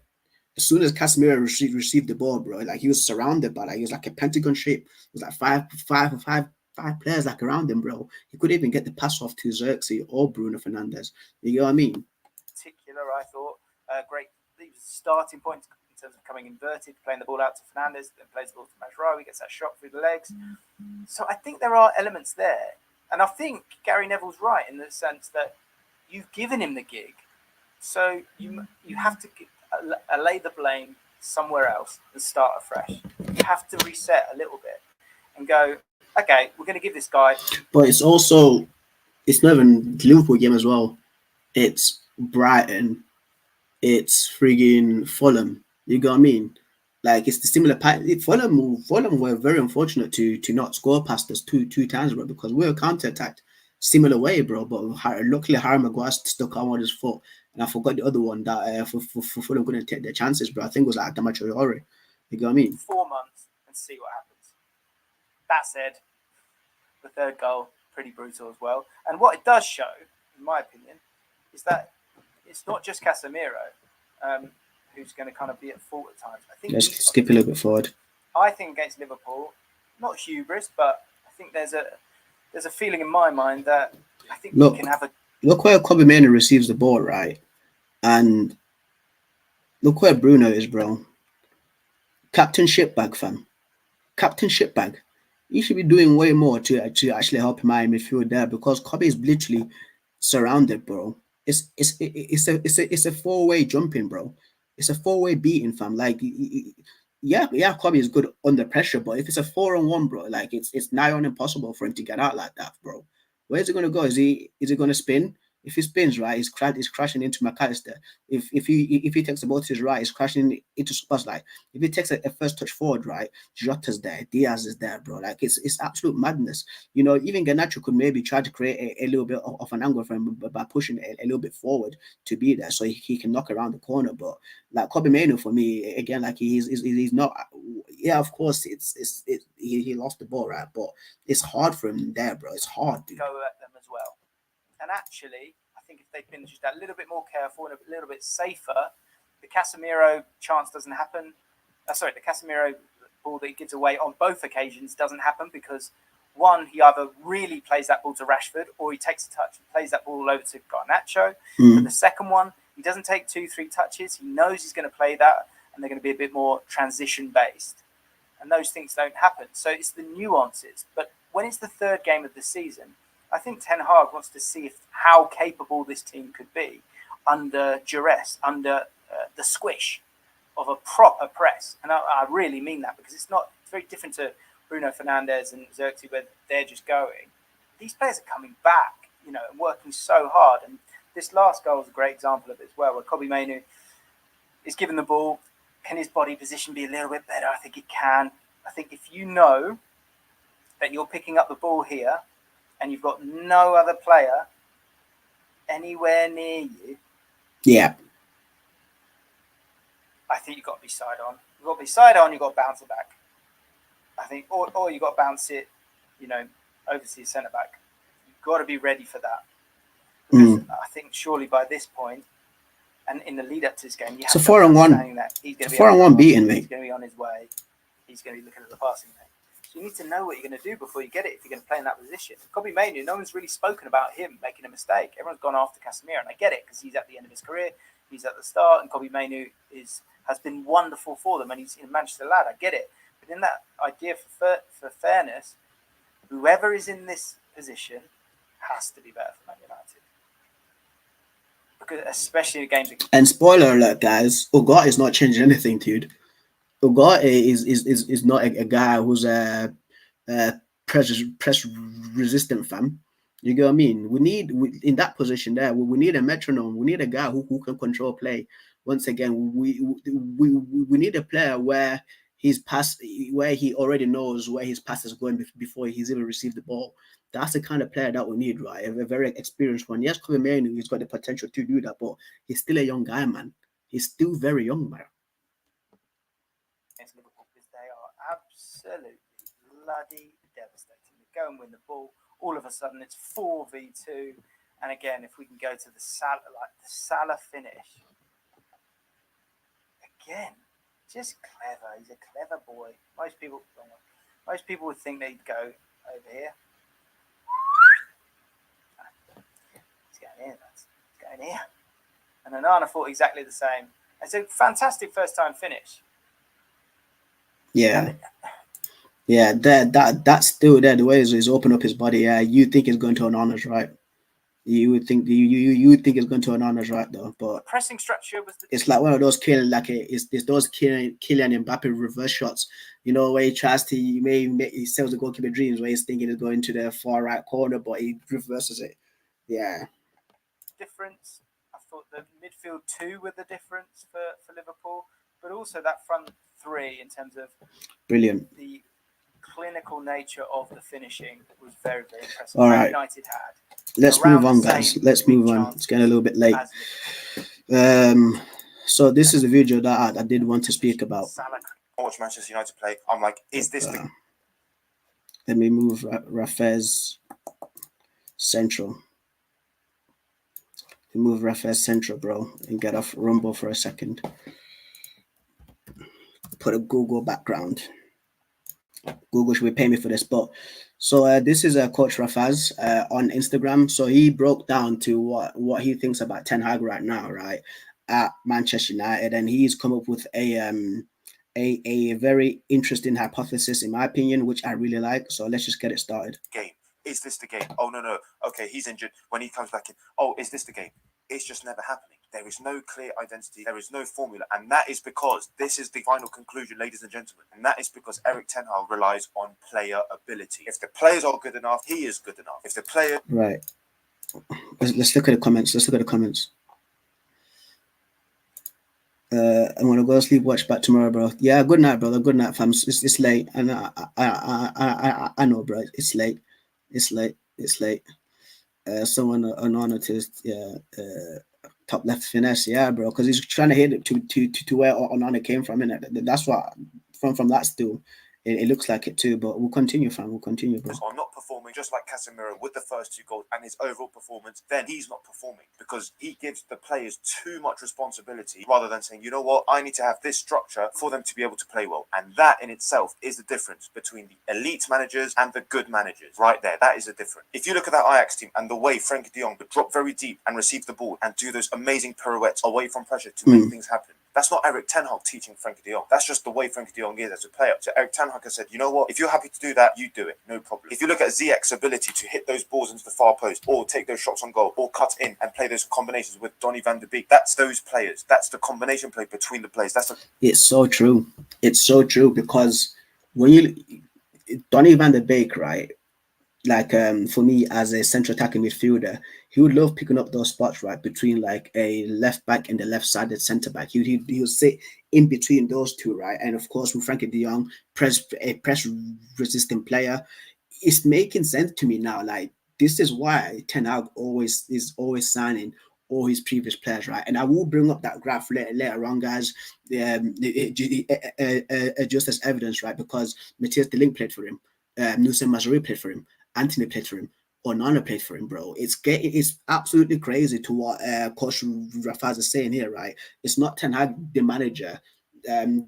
As soon as Casemiro received the ball, bro, like he was surrounded by he was like a pentagon shape. It was like five players like around him, bro. He couldn't even get the pass off to Xerxes or Bruno Fernandes. You know what I mean? Particular, I thought, great. He was starting point in terms of coming inverted, playing the ball out to Fernandes, then plays the ball to Mazraoui, gets that shot through the legs. So I think there are elements there, and I think Gary Neville's right in the sense that you've given him the gig, so you have to lay the blame somewhere else and start afresh. You have to reset a little bit and go, okay, we're going to give this guy. But it's not even the Liverpool game as well. It's Brighton. It's frigging Fulham. You know what I mean? Like it's the similar pattern. Fulham were very unfortunate to not score past us two times, bro, because we were counter attacked similar way, bro. But luckily Harry Maguire stuck on his foot, and I forgot the other one that for Fulham couldn't take their chances, bro. I think it was like Adama Traore. You know what I mean? 4 months and see what happens. That said, the third goal pretty brutal as well. And what it does show, in my opinion, is that it's not just Casemiro who's going to kind of be at fault at times. I think let's skip a little bit forward. I think against Liverpool, not hubris, but I think there's a feeling in my mind that I think we can have a look where Kobe Mainoo receives the ball, right? And look where Bruno is, bro. Captain Shitbag, fam. Captain Shitbag. You should be doing way more to actually help him out in midfield there because Kobe is literally surrounded, bro. It's a 4-way jumping, bro. It's a 4-way beating, fam. Like, yeah, Kobe is good under pressure, but if it's a 4-on-1, bro, like it's nigh on impossible for him to get out like that, bro. Where's he gonna go? Is he gonna spin? If he spins right, he's crashing into McAllister. If he takes the ball to his right, he's crashing into Szoboszlai. If he takes a first touch forward, right, Jota's there, Diaz is there, bro. Like it's absolute madness. Even Garnacho could maybe try to create a little bit of an angle for him by pushing a little bit forward to be there, so he can knock around the corner. But like Kobe Mainoo, for me, again, like he's not. Yeah, of course, he lost the ball, right? But it's hard for him there, bro. It's hard, dude. Go at them as well. And actually, I think if they'd been just a little bit more careful and a little bit safer, the Casemiro chance doesn't happen. The Casemiro ball that he gives away on both occasions doesn't happen because one, he either really plays that ball to Rashford or he takes a touch and plays that ball over to Garnacho. But the second one, he doesn't take 2-3 touches. He knows he's going to play that and they're going to be a bit more transition based. And those things don't happen. So it's the nuances. But when it's the third game of the season, I think Ten Hag wants to see how capable this team could be under duress, under the squish of a proper press. And I really mean that because it's very different to Bruno Fernandes and Xerxes where they're just going. These players are coming back, and working so hard. And this last goal is a great example of it as well, where Kobe Mainoo is given the ball. Can his body position be a little bit better? I think it can. I think if you know that you're picking up the ball here and you've got no other player anywhere near you, yeah, I think you've got to be side on. You've got to be side on, you've got to bounce it back. I think, or you got to bounce it, over to your centre back. You've got to be ready for that. Because I think surely by this point, and in the lead up to this game, you have to understand that he's going to be 4-on-1 beating, mate. He's going to be on his way. He's going to be looking at the passing lane. So you need to know what you're going to do before you get it if you're going to play in that position. Kobbie Mainoo, no one's really spoken about him making a mistake. Everyone's gone after Casemiro, and I get it because he's at the end of his career. He's at the start, and Kobbie Mainoo has been wonderful for them, and he's a Manchester lad. I get it. But in that idea for fairness, whoever is in this position has to be better for Man United. Because especially the games. And spoiler alert, guys, Ugarte is not changing anything, dude. Ugarte is not a guy who's a press resistant fam. You get what I mean? We need in that position there. We need a metronome. We need a guy who can control play. Once again, we need a player where he's passed, where he already knows where his pass is going before he's even received the ball. That's the kind of player that we need, right? A very experienced one. Yes, Kobbie Mainoo, he's got the potential to do that, but he's still a young guy, man. He's still very young, man. Against Liverpool, because they are absolutely bloody devastating. They go and win the ball. All of a sudden, it's 4v2. And again, if we can go to the Salah finish, again, just clever. He's a clever boy. Most people would think they'd go over here. He's going here. He's going here. And Onana thought exactly the same. It's a fantastic first-time finish. Yeah. Yeah, that's still there. The way he's open up his body. Yeah, you think it's going to Onana's right. You would think you think it's going to Onana's right though, but the pressing structure was. It's like one of those killing, it's those Kylian Mbappe reverse shots. You know, where he tries to he sells the goalkeeper dreams, where he's thinking it's going to the far right corner, but he reverses it. Yeah. Difference. I thought the midfield two were the difference for Liverpool, but also that front three in terms of brilliant. The clinical nature of the finishing was very, very impressive. All right. United had. Let's move on, guys. Let's move on. It's getting a little bit late. So this is a video that I did want to speak about. Watch Manchester United play. I'm like, is this the... Let me move Rafez central. Move Rafez central, bro, and get off Rumble for a second. Put a Google background. Google should be paying me for this, but so this is Coach Rafaz on Instagram. So he broke down to what he thinks about Ten Hag right now, right, at Manchester United, and he's come up with a very interesting hypothesis, in my opinion, which I really like. So let's just get it started. Game. Is this the game? Oh, no. Okay, he's injured. When he comes back in, oh, is this the game? It's just never happening. There is no clear identity. There is no formula. And that is because this is the final conclusion, ladies and gentlemen. And that is because Erik ten Hag relies on player ability. If the players are good enough, he is good enough. If the player... Right. Let's look at the comments. I'm gonna go to sleep, watch back tomorrow, bro. Yeah, good night, brother. Good night, fam. It's late, and I know, bro. It's late. Someone an honor to top left finesse, yeah, bro, because he's trying to hit it to where Onana came from, and that's what from that still. It looks like it too, but we'll continue, fam. We'll continue, bro. Are not performing just like Casemiro with the first two goals and his overall performance, then he's not performing because he gives the players too much responsibility rather than saying, you know what, I need to have this structure for them to be able to play well. And that in itself is the difference between the elite managers and the good managers. Right there, that is the difference. If you look at that Ajax team and the way Frenkie de Jong would drop very deep and receive the ball and do those amazing pirouettes away from pressure to make things happen, that's not Erik ten Hag teaching Frenkie de Jong. That's just the way Frenkie de Jong is as a player. So Erik ten Hag has said, you know what? If you're happy to do that, you do it. No problem. If you look at Ziyech's ability to hit those balls into the far post or take those shots on goal or cut in and play those combinations with Donny van de Beek, that's those players. That's the combination play between the players. It's so true. It's so true because when Donny van de Beek, right? Like for me as a central attacking midfielder, he would love picking up those spots right between like a left back and the left-sided centre back. He would sit in between those two, right? And of course, with Frenkie de Jong, press resistant player, it's making sense to me now. Like this is why Ten Hag is always signing all his previous players, right? And I will bring up that graph later on, guys, just as evidence, right? Because Matthias De Ligt played for him, Nusa Mazraoui played for him, Anthony played for him, Onana played for him, bro. It's absolutely crazy to what Coach Rafaz is saying here, right? It's not Ten Hag, the manager,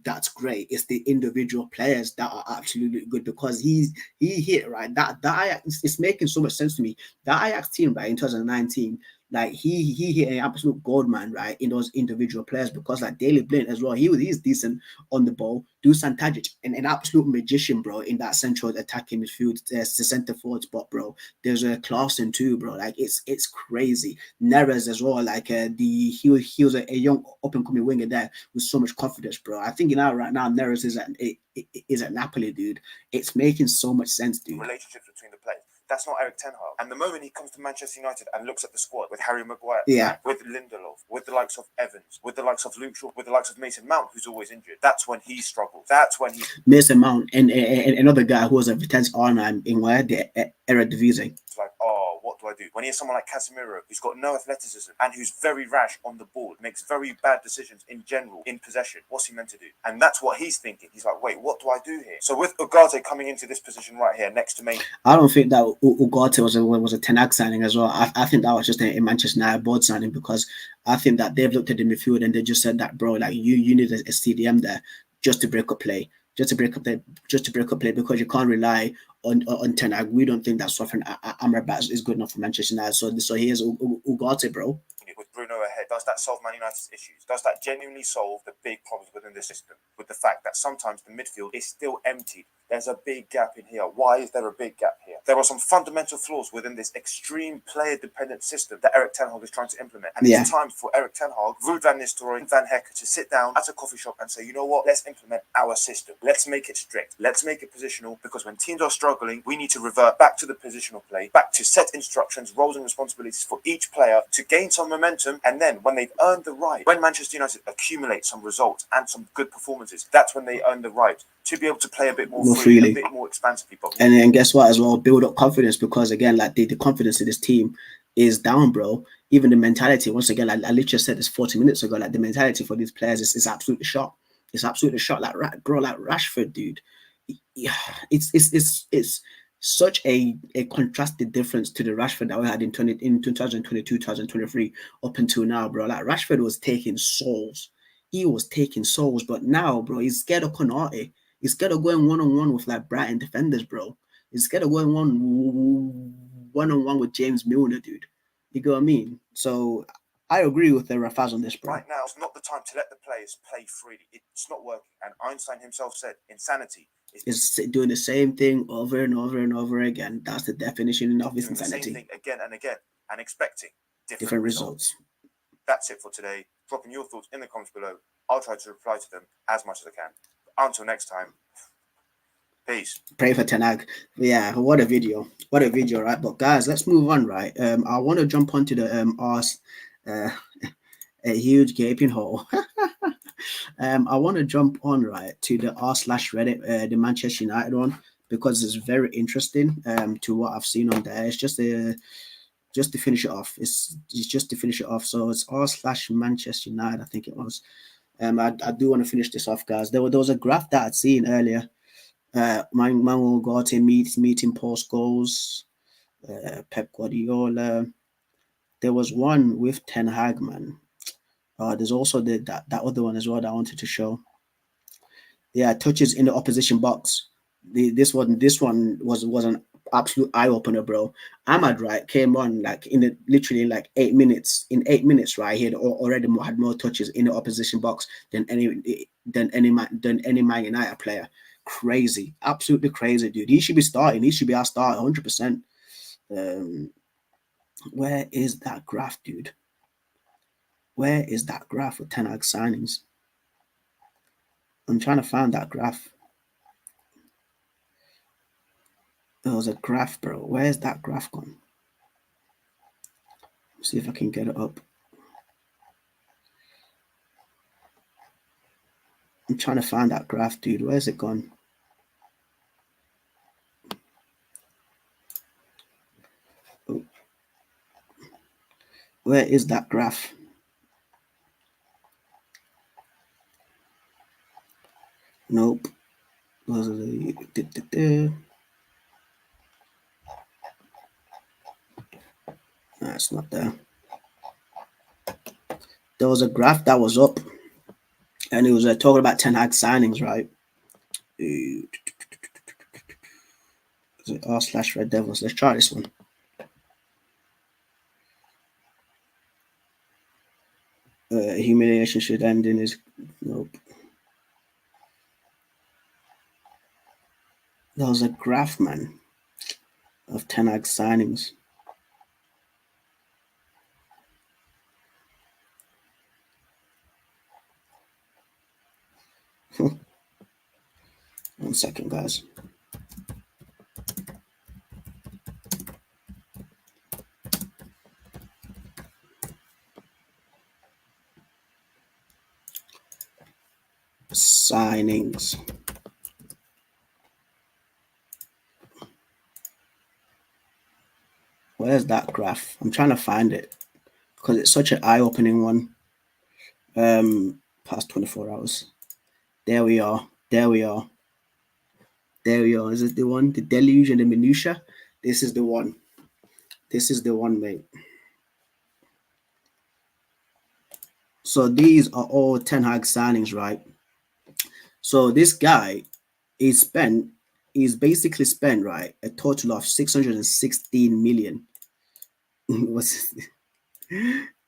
that's great. It's the individual players that are absolutely good because he hit right. That Ajax, it's making so much sense to me. That Ajax team, right, in 2019, like he hit an absolute gold, man, right, in those individual players because like Daley Blind as well, he's decent on the ball. Dusan Tadic, an absolute magician, bro, in that central attacking midfield, the center forward spot, bro. There's a Clausen too, bro. Like it's crazy. Neres as well, like he was a young up and coming winger there with so much confidence, bro. I think right now Neres is at Napoli, dude. It's making so much sense, dude. Relationships between the players. That's not Erik Ten Hag. And the moment he comes to Manchester United and looks at the squad with Harry Maguire, with Lindelof, with the likes of Evans, with the likes of Luke Shaw, with the likes of Mason Mount, who's always injured, that's when he struggles. That's when he... Mason Mount and another guy who was a Vitesse Arnhem in where the Eredivisie. It's like, oh, what do I do? When he has someone like Casemiro, who's got no athleticism and who's very rash on the ball, makes very bad decisions in general, in possession, what's he meant to do? And that's what he's thinking. He's like, wait, what do I do here? So with Ugarte coming into this position right here next to me, I don't think that Ugarte was a Ten Hag signing as well. I think that was just a Manchester United board signing because I think that they've looked at the midfield and they just said that, bro, like you need a CDM there just to break up play. Just to break up play because you can't rely on Ten Hag. We don't think that Sofyan Amrabat is good enough for Manchester United. So here's Ugarte, bro. With Bruno ahead, does that solve Man United's issues? Does that genuinely solve the big problems within the system? With the fact that sometimes the midfield is still emptied. There's a big gap in here. Why is there a big gap here? There are some fundamental flaws within this extreme player-dependent system that Erik Ten Hag is trying to implement. And it's time for Erik Ten Hag, Ruud van Nistelrooy, and Van Hecke to sit down at a coffee shop and say, you know what? Let's implement our system. Let's make it strict. Let's make it positional because when teams are struggling, we need to revert back to the positional play, back to set instructions, roles and responsibilities for each player to gain some momentum. And then when they've earned the right, when Manchester United accumulate some results and some good performances, that's when they earn the right to be able to play a bit more freely, a bit more expansively. And then guess what as well? Build up confidence because again, like the confidence in this team is down, bro. Even the mentality, once again, like I literally said this 40 minutes ago, like the mentality for these players is absolutely shot. It's absolutely shot. Like bro, like Rashford, dude. It's such a contrasted difference to the Rashford that we had in 2022, 2023 up until now, bro. Like Rashford was taking souls. He was taking souls, but now, bro, he's scared of Konate. He's scared of going one-on-one with like Brighton defenders, bro. He's scared of going one-on-one with James Milner, dude. You get what I mean? So I agree with the Rafaz on this, bro. Right now, it's not the time to let the players play freely. It's not working. And Einstein himself said, insanity is doing the same thing over and over and over again. That's the definition of insanity. The same thing again and again and expecting different results. That's it for today. Dropping your thoughts in the comments below. I'll try to reply to them as much as I can. Until next time, peace. Pray for Ten Hag. Yeah, what a video. What a video, right? But guys, let's move on, right? I want to jump onto the a huge gaping hole. I want to jump on right to the r/Reddit, the Manchester United one, because it's very interesting to what I've seen on there. It's just to finish it off. It's just to finish it off. So it's r/Manchester United, I think it was. I do want to finish this off, guys. There was a graph that I'd seen earlier. Manuel Ugarte meeting post goals. Pep Guardiola. There was one with Ten Hag, man. There's also that other one as well that I wanted to show. Yeah, touches in the opposition box. This one was an absolute eye opener, bro. Ahmad, right, came on like literally in like 8 minutes. In 8 minutes, right, he had already had more touches in the opposition box than any Man United player. Crazy, absolutely crazy, dude. He should be starting. He should be our starter, 100%. Where is that graph, dude? Where is that graph with Ten Hag signings? I'm trying to find that graph. There was a graph, bro. Where's that graph gone? Let's see if I can get it up. I'm trying to find that graph, dude. Where's it gone? Oh. Where is that graph? Nope. Those are the. No, it's not there. There was a graph that was up, and it was talking about Ten Hag signings, right? Is it r/Red Devils? Let's try this one. Humiliation should end in his. Nope. There was a graph, man, of Ten Hag signings. One second, guys. Signings. Where's that graph? I'm trying to find it because it's such an eye-opening one. Past 24 hours. There we are. There we are. There we are. Is it the one? The deluge and the minutia? This is the one. This is the one, mate. So these are all Ten Hag signings, right? So this guy is basically spent, right, a total of 616 million.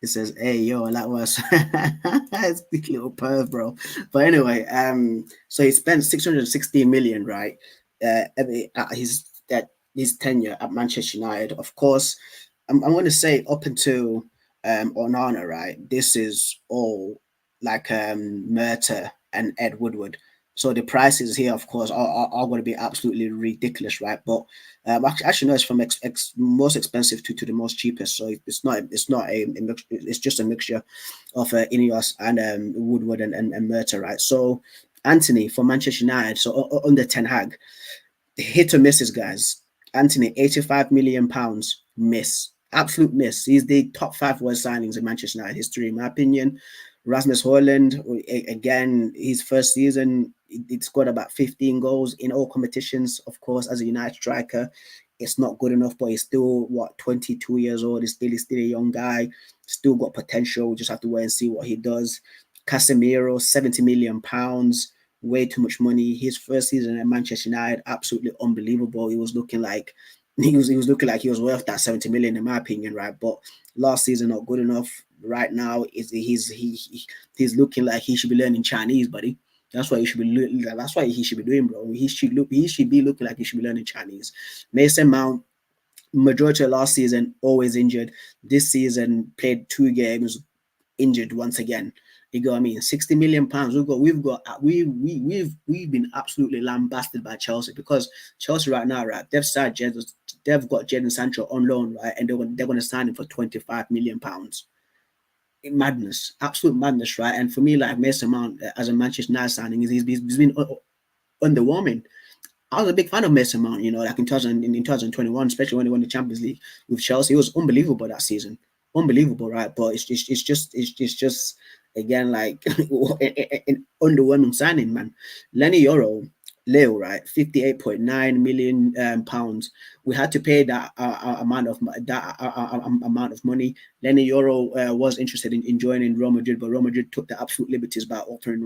It says, "Hey, yo, that was it's big little perv, bro." But anyway, so he spent 616 million, right? At his tenure at Manchester United. Of course, I'm going to say up until Onana, right? This is all like Murta and Ed Woodward. So the prices here, of course, are going to be absolutely ridiculous, right? But actually, no, it's from most expensive to the most cheapest. So it's not it's just a mixture of Ineos and Woodward and Murta, right? So Anthony for Manchester United, so under Ten Hag, hit or misses, guys. Anthony, 85 million pounds, miss, absolute miss. He's the top 5 worst signings in Manchester United history, in my opinion. Rasmus Højlund, again, his first season, he scored about 15 goals in all competitions. Of course, as a United striker, it's not good enough, but he's still, 22 years old. He's still a young guy, still got potential. We just have to wait and see what he does. Casemiro, 70 million pounds, way too much money. His first season at Manchester United, absolutely unbelievable. He was looking like he was looking like he was worth that 70 million, in my opinion, right? But last season, not good enough. Right now, he's looking like he should be learning Chinese, buddy. That's what he should be. That's what he should be doing, bro. He should be looking like he should be learning Chinese. Mason Mount, majority of last season, always injured. This season, played 2 games, injured once again. You know what I mean? 60 million pounds. We've been absolutely lambasted by Chelsea, because Chelsea right now, right? They've got Jadon Sancho on loan, right? And they're gonna sign him for 25 million pounds. Madness, absolute madness, right? And for me, like Mason Mount as a Manchester United signing, he's been underwhelming. I was a big fan of Mason Mount, like in 2021, especially when he won the Champions League with Chelsea. It was unbelievable that season, unbelievable, right? But it's just again like an underwhelming signing, man. Lenny Yoro, Leo, right? 58.9 million pounds. We had to pay that amount of money. Lenny Yoro was interested in joining Real Madrid, but Real Madrid took the absolute liberties by offering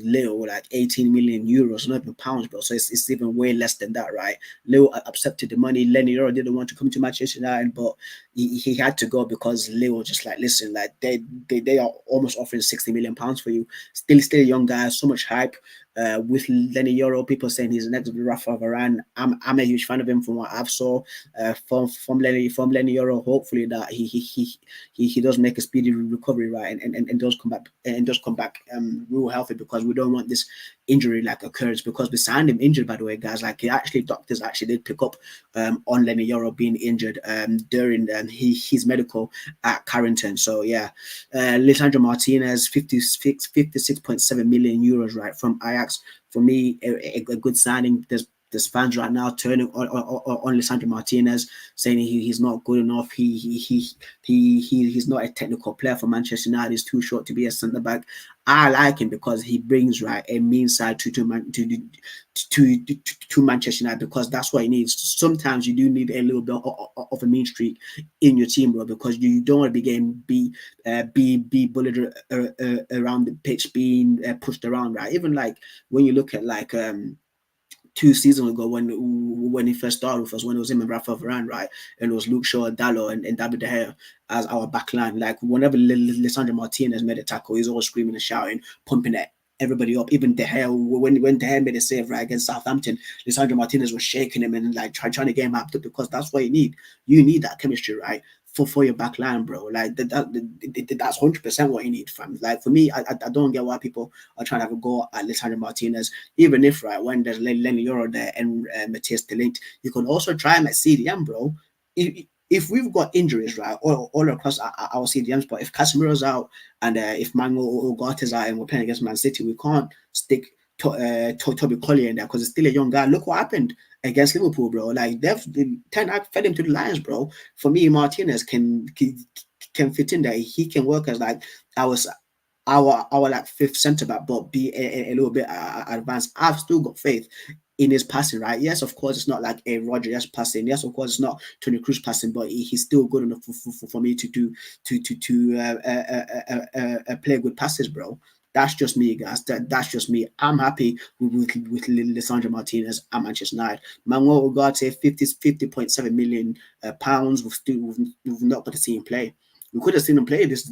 Leo like 18 million euros, not even pounds, bro. So it's even way less than that, right? Leo accepted the money. Lenny Yoro didn't want to come to Manchester United, but he had to go because Leo just like, listen, like they are almost offering 60 million pounds for you. Still a young guy, so much hype. With Lenny Yoro, people saying he's the next Rafa Varane. I'm a huge fan of him from what I've saw from Lenny Yoro. Hopefully that he does make a speedy recovery, right, and does come back real healthy, because we don't want this injury like occurs, because we signed him injured, by the way, guys. Like doctors actually did pick up on Lenny Yoro being injured during his medical at Carrington. So yeah, Lisandro Martinez, 56.7 million euros, right, from Ajax. For me, a good signing. There's there's fans right now turning on Lisandro Martinez, saying he's not good enough. He's not a technical player for Manchester United. He's too short to be a centre back. I like him because he brings a mean side to Manchester United, because that's what he needs. Sometimes you do need a little bit of a mean streak in your team, bro, because you don't want to be bullied around the pitch, being pushed around, right? Even like when you look at 2 seasons ago when he first started with us, when it was him and Rafa Varane, right? And it was Luke Shaw, Dalot, and David De Gea as our back line. Like, whenever Lisandro Martinez made a tackle, he's always screaming and shouting, pumping everybody up. Even De Gea, when De Gea made a save right against Southampton, Lisandro Martinez was shaking him and like trying to get him up, because that's what you need. You need that chemistry, right? For your back line, bro. Like that's 100% what you need, fam. Like, for me, I don't get why people are trying to have a go at Lisandro Martinez, even if, right, when there's Lenny Yoro there and Matthias de Ligt, you can also try him at CDM, bro. If we've got injuries, right, all across our CDMs, but if Casemiro's out and if Mango or Ugarte's out and we're playing against Man City, we can't stick Toby Collier in there because it's still a young guy. Look what happened against Liverpool, bro. Like, Ten Hag fed him to the Lions, bro. For me, Martinez can fit in there. He can work as like our like fifth centre back, but be a little bit advanced. I've still got faith in his passing, right? Yes, of course, it's not like a Rodgers passing. Yes, of course, it's not Toni Kroos passing, but he's still good enough for me to play good passes, bro. That's just me, guys. That's just me. I'm happy with Lisandro Martinez at Manchester United. Manuel Ugarte, 50.7 million pounds. We've not got to see him play. We could have seen him play this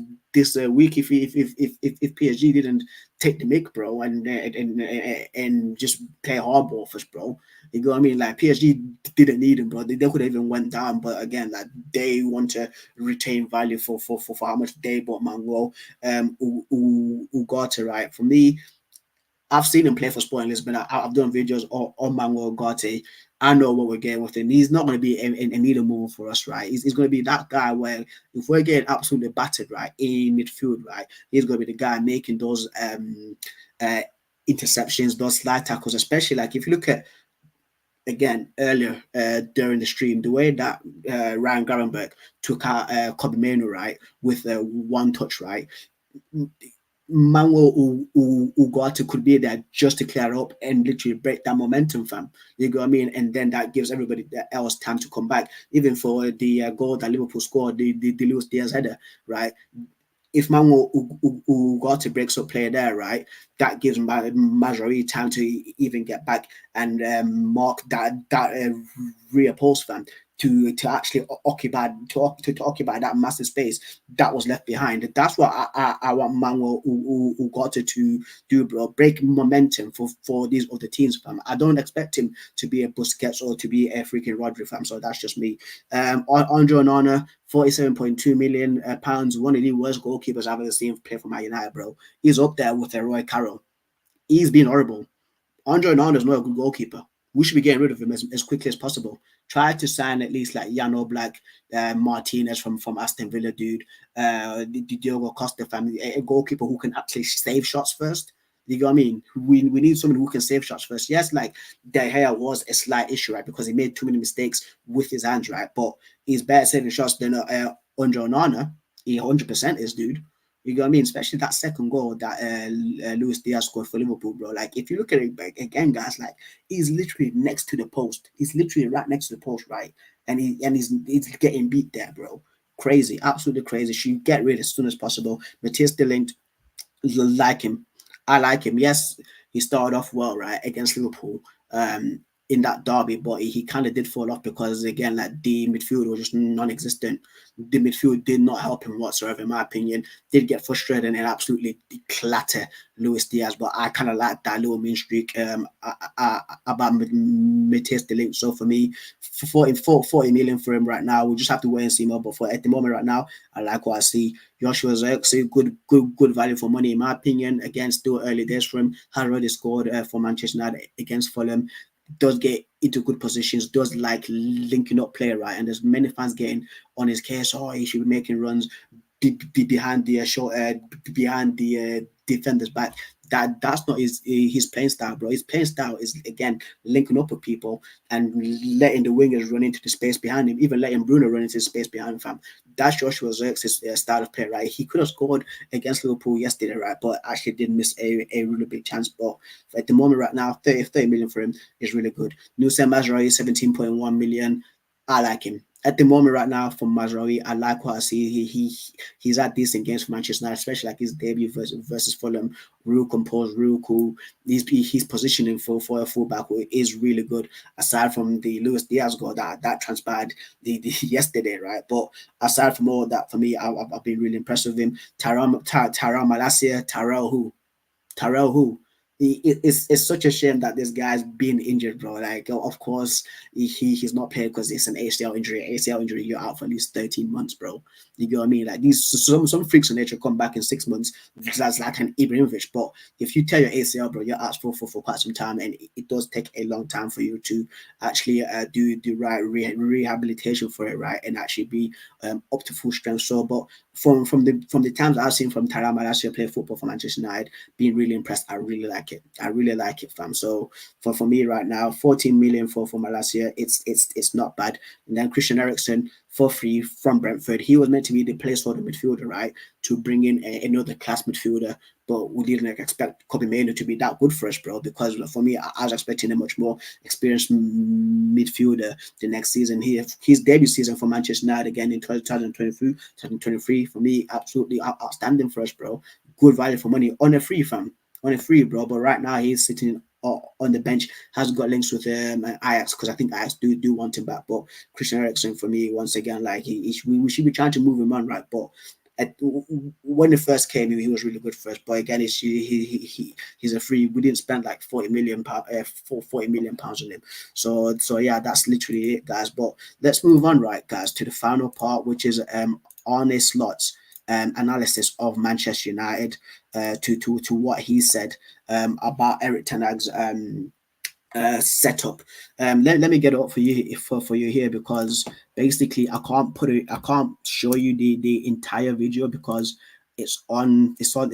week if PSG didn't take the mick, bro, and just play hardball for us, bro. You know what I mean? Like, PSG didn't need him, bro. They could have even went down, but again, like, they want to retain value for how much they bought Manuel Ugarte, right? For me, I've seen him play for Sporting Lisbon. I've done videos on Manuel Ugarte. I know what we're getting with him. He's not going to be a needle mover for us, right? He's going to be that guy where if we're getting absolutely battered, right, in midfield, right, he's going to be the guy making those interceptions, those slide tackles, especially like if you look at, again, earlier during the stream, the way that Ryan Gravenberch took out Kobbie Mainoo, right, with one touch, right? Manuel Ugarte could be there just to clear up and literally break that momentum, fam. You know what I mean? And then that gives everybody else time to come back. Even for the goal that Liverpool scored, the Luis Diaz header, right? If Manuel Ugarte breaks up play there, right, that gives Mazraoui time to even get back and mark that rear post, fam, to actually occupy that massive space that was left behind. That's what I want Manuel Ugarte to do, bro. Break momentum for these other teams, fam. I don't expect him to be a Busquets or to be a freaking Rodri, fam. So that's just me. Andre Onana, 47.2 million pounds. One of the worst goalkeepers I've ever seen play for Man United, bro. He's up there with Roy Carroll. He's been horrible. Andre Onana is not a good goalkeeper. We should be getting rid of him as quickly as possible. Try to sign at least like Jan Oblak, Martinez from Aston Villa, dude. Diogo Costa family, a goalkeeper who can actually save shots first. You know what I mean? We need someone who can save shots first. Yes, like De Gea was a slight issue, right? Because he made too many mistakes with his hands, right? But he's better saving shots than Andre Onana. He 100% is, dude. You know what I mean? Especially that second goal that Luis Diaz scored for Liverpool, bro. Like, if you look at it again, guys, like, he's literally next to the post. He's literally right next to the post, right? And he's getting beat there, bro. Crazy, absolutely crazy. Should get rid as soon as possible. Matthias de Ligt, like him. I like him. Yes, he started off well, right, against Liverpool. In that derby, but he kind of did fall off because, again, like, the midfield was just non-existent. The midfield did not help him whatsoever, in my opinion. Did get frustrated and absolutely clatter Luis Diaz, but I kind of like that little mean streak about Matthias de Ligt. So for me, 40 million for him right now. We'll just have to wait and see more. But at the moment right now, I like what I see. Joshua Zirkzee, good value for money, in my opinion. Again, still early days for him. Has already scored for Manchester United against Fulham. Does get into good positions, does like linking up play, right? And there's many fans getting on his case. Oh, he should be making runs behind the defenders back. That's not his playing style, bro. His playing style is again linking up with people and letting the wingers run into the space behind him, even letting Bruno run into the space behind him, fam. That's Joshua Zirkzee style of play, right? He could have scored against Liverpool yesterday, right? But actually did miss a really big chance. But at the moment right now, 30 million for him is really good. Nusem Mazraoui, 17.1 million. I like him. At the moment right now for Mazraoui, I like what I see. He's had decent games for Manchester United, especially like his debut versus Fulham. Real composed, real cool. His positioning for a fullback is really good. Aside from the Luis Diaz goal that transpired the yesterday, right? But aside from all that, for me, I've been really impressed with him. Tyrell Malacia, Tyrell who? It's such a shame that this guy's been injured, bro. Like, of course, he's not playing because it's an ACL injury. ACL injury, you're out for at least 13 months, bro. You get what I mean? Like, these some freaks of nature come back in 6 months. That's like an Ibrahimovic. But if you tear your ACL, bro, you're out for quite some time, and it does take a long time for you to actually do the right rehabilitation for it, right, and actually be up to full strength. So, but from the times I've seen from Tyrell Malacia play football for Manchester United, being really impressed. I really like it. I really like it, fam. So for me right now, 14 million for Malacia, it's not bad. And then Christian Eriksen for free from Brentford. He was meant to be the placeholder midfielder, right, to bring in another class midfielder. But we didn't expect Kobe Mainoo to be that good for us, bro. Because for me, I was expecting a much more experienced midfielder the next season. His debut season for Manchester United again in 2023, for me, absolutely outstanding for us, bro. Good value for money on a free, fam. On a free, bro. But right now he's sitting on the bench. Has got links with Ajax because I think Ajax do want him back. But Christian Eriksen, for me, once again, like we should be trying to move him on, right? But when it first came, he was really good for us. But again, he's a free. We didn't spend like 40 million pounds on him. So yeah, that's literally it, guys. But let's move on, right, guys, to the final part, which is Arne Slot's analysis of Manchester United, to what he said about Eric Ten Hag's setup. Let me get it up for you here, because basically I can't show you the entire video because it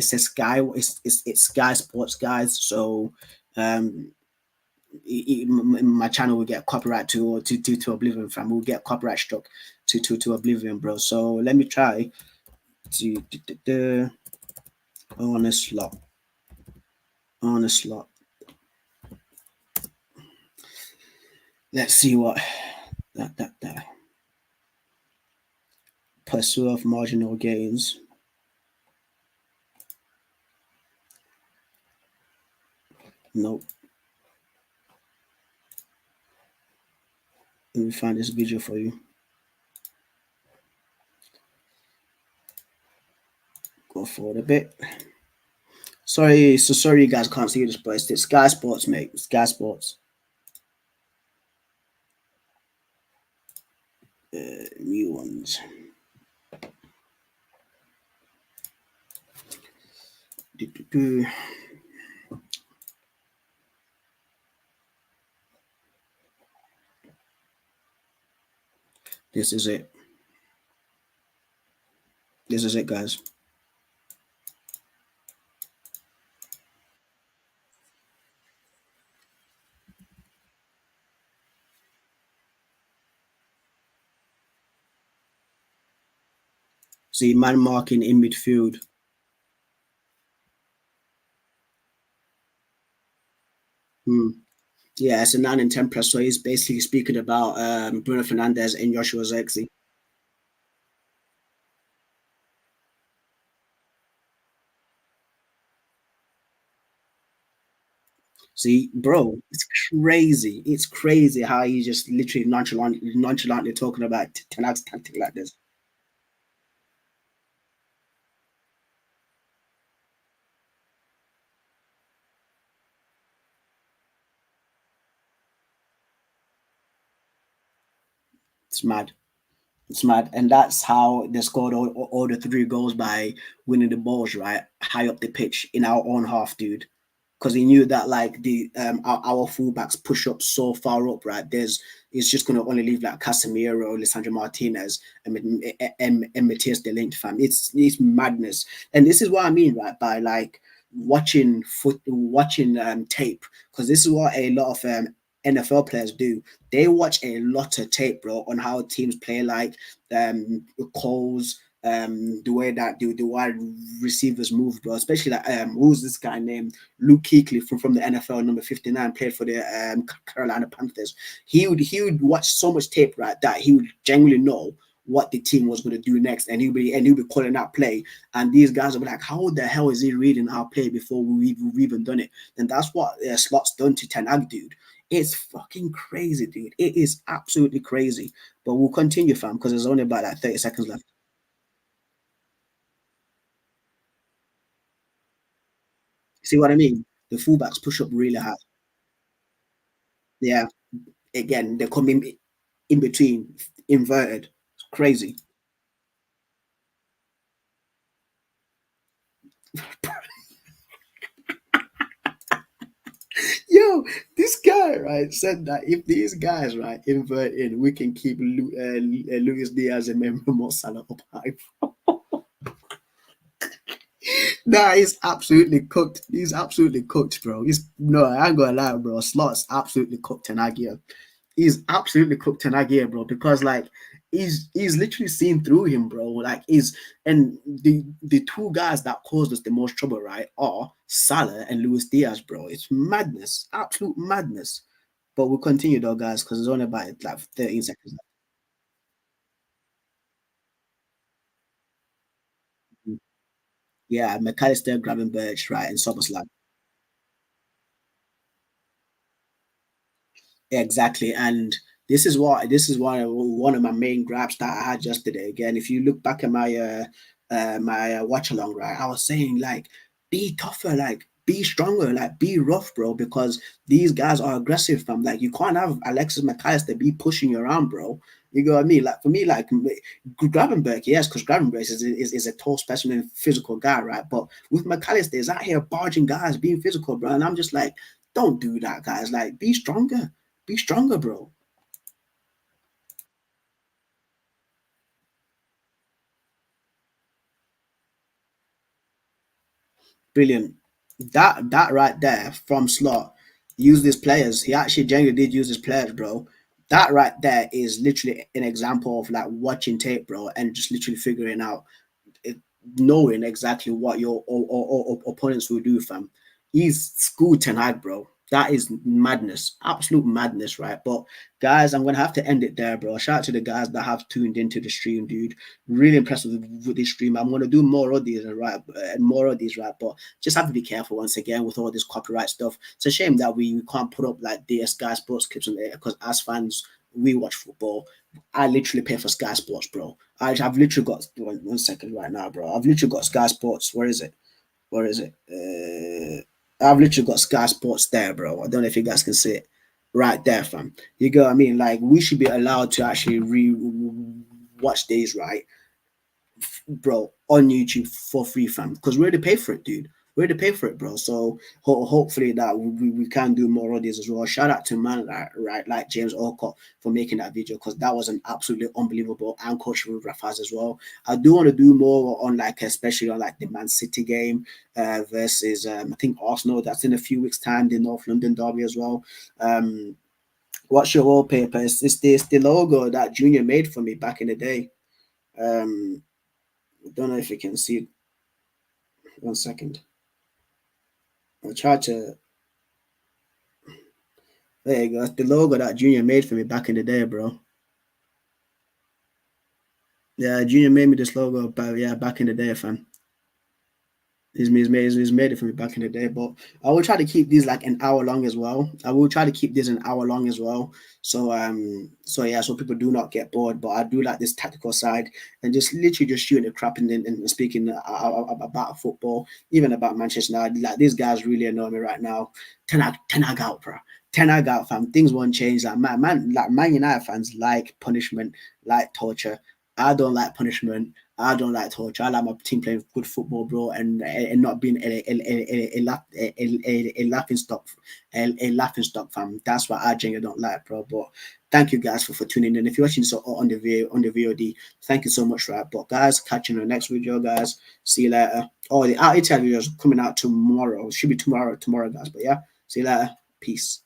says Sky, it's Sky Sports, guys. So my channel will get copyright to oblivion, fam. We'll get copyright struck to oblivion, bro. So let me try to on a slot. Let's see what that pursuit of marginal gains. Nope. Let me find this video for you. Go forward a bit. Sorry you guys can't see this, but it's Sky Sports, mate. Sky Sports. New ones. This is it. This is it, guys. See, man marking in midfield. Yeah, it's a 9 and 10 press. So he's basically speaking about Bruno Fernandes and Joshua Zirkzee. See, bro, it's crazy. It's crazy how he just literally nonchalantly talking about Ten Hag's tactic like this. It's mad. It's mad. And that's how they scored all the 3 goals, by winning the balls, right? High up the pitch in our own half, dude. Because he knew that like the our fullbacks push up so far up, right? It's just gonna only leave like Casemiro, Lisandro Martinez, and Matthias De Ligt, fam. It's madness. And this is what I mean, right? By like watching tape, because this is what a lot of NFL players do. They watch a lot of tape, bro, on how teams play, like calls, the way that the wide receivers move, bro. Especially like who's this guy named Luke Kuechly from the NFL, number 59, played for the Carolina Panthers. He would watch so much tape, right, that he would genuinely know what the team was going to do next, and he'll be calling that play. And these guys will be like, "How the hell is he reading our play before we've even done it?" And that's what Slot's done to Ten Hag, dude. It's fucking crazy, dude. It is absolutely crazy. But we'll continue, fam, because there's only about like 30 seconds left. See what I mean? The fullbacks push up really hard. Yeah. Again, they come in between, inverted. It's crazy. Yo, this guy, right, said that if these guys, right, invert in, we can keep Luis Diaz and Mo Salah up high. Nah, he's absolutely cooked. He's absolutely cooked, bro. He's no, I ain't gonna lie, bro. Slot's absolutely cooked Tenagia. He's absolutely cooked Tenagia, bro, because like he's literally seen through him, bro. Like he's and the two guys that caused us the most trouble, right, are Salah and Luis Diaz, bro. It's madness, absolute madness. But we'll continue though, guys, because it's only about like 13 seconds left. Yeah, McAllister, Gravenberch, right, and Soboslai. Exactly, and this is one of my main grabs that I had yesterday. Again, if you look back at my watch along, right, I was saying like, be tougher, like be stronger, like be rough, bro, because these guys are aggressive, fam. Like you can't have Alexis McAllister be pushing you around, bro. You know what I mean? Like for me, like Gravenberg, yes, because Gravenberg is a tall specimen, physical guy, right? But with McAllister, is out here barging guys, being physical, bro, and I'm just like, don't do that, guys. Like be stronger, bro. Brilliant. That right there from Slot, use these players. He actually genuinely did use his players, bro. That right there is literally an example of like watching tape, bro, and just literally figuring out it, knowing exactly what your opponents will do, fam. He's school tonight, bro. That is madness, absolute madness, right? But guys, I'm gonna have to end it there, bro. Shout out to the guys that have tuned into the stream, dude. Really impressed with this stream. I'm gonna do more of these, right? And more of these, right? But just have to be careful once again with all this copyright stuff. It's a shame that we can't put up like the Sky Sports clips on there because as fans, we watch football. I literally pay for Sky Sports, bro. I've literally got one second right now, bro. I've literally got Sky Sports. Where is it? Where is it? I've literally got Sky Sports there, bro. I don't know if you guys can see it right there, fam. You get what I mean? Like we should be allowed to actually watch these, right, bro, on YouTube for free, fam. Because we already pay for it, dude. We already pay for it, bro. So hopefully that we can do more of this as well. Shout out to man right like James Alcott for making that video because that was an absolutely unbelievable and coachable Rafaz as well. I do want to do more on like especially on like the Man City game versus I think Arsenal. That's in a few weeks' time. The North London derby as well. What's your wallpaper? It's the logo that Junior made for me back in the day. I don't know if you can see it. 1 second. I'll try to. There you go. That's the logo that Junior made for me back in the day, bro. Yeah, Junior made me this logo, but yeah, back in the day, fam. He's made it for me back in the day, but I will try to keep these like an hour long as well. I will try to keep this an hour long as well. So yeah, so people do not get bored. But I do like this tactical side and just literally just shooting the crap and speaking about football, even about Manchester United. Like these guys really annoy me right now. Ten Hag out, bro. Ten Hag out, fam. Things won't change. Like Man United fans like punishment, like torture. I don't like punishment. I don't like torture. I like my team playing good football, bro, and not being a laughing stock, a laughing stock, fam. That's what I genuinely don't like, bro. But thank you guys for tuning in. If you're watching this on the VOD, thank you so much, right? But guys, catch you in the next video, guys. See you later. Oh, the RTL video is coming out tomorrow. It should be tomorrow, guys. But yeah, see you later. Peace.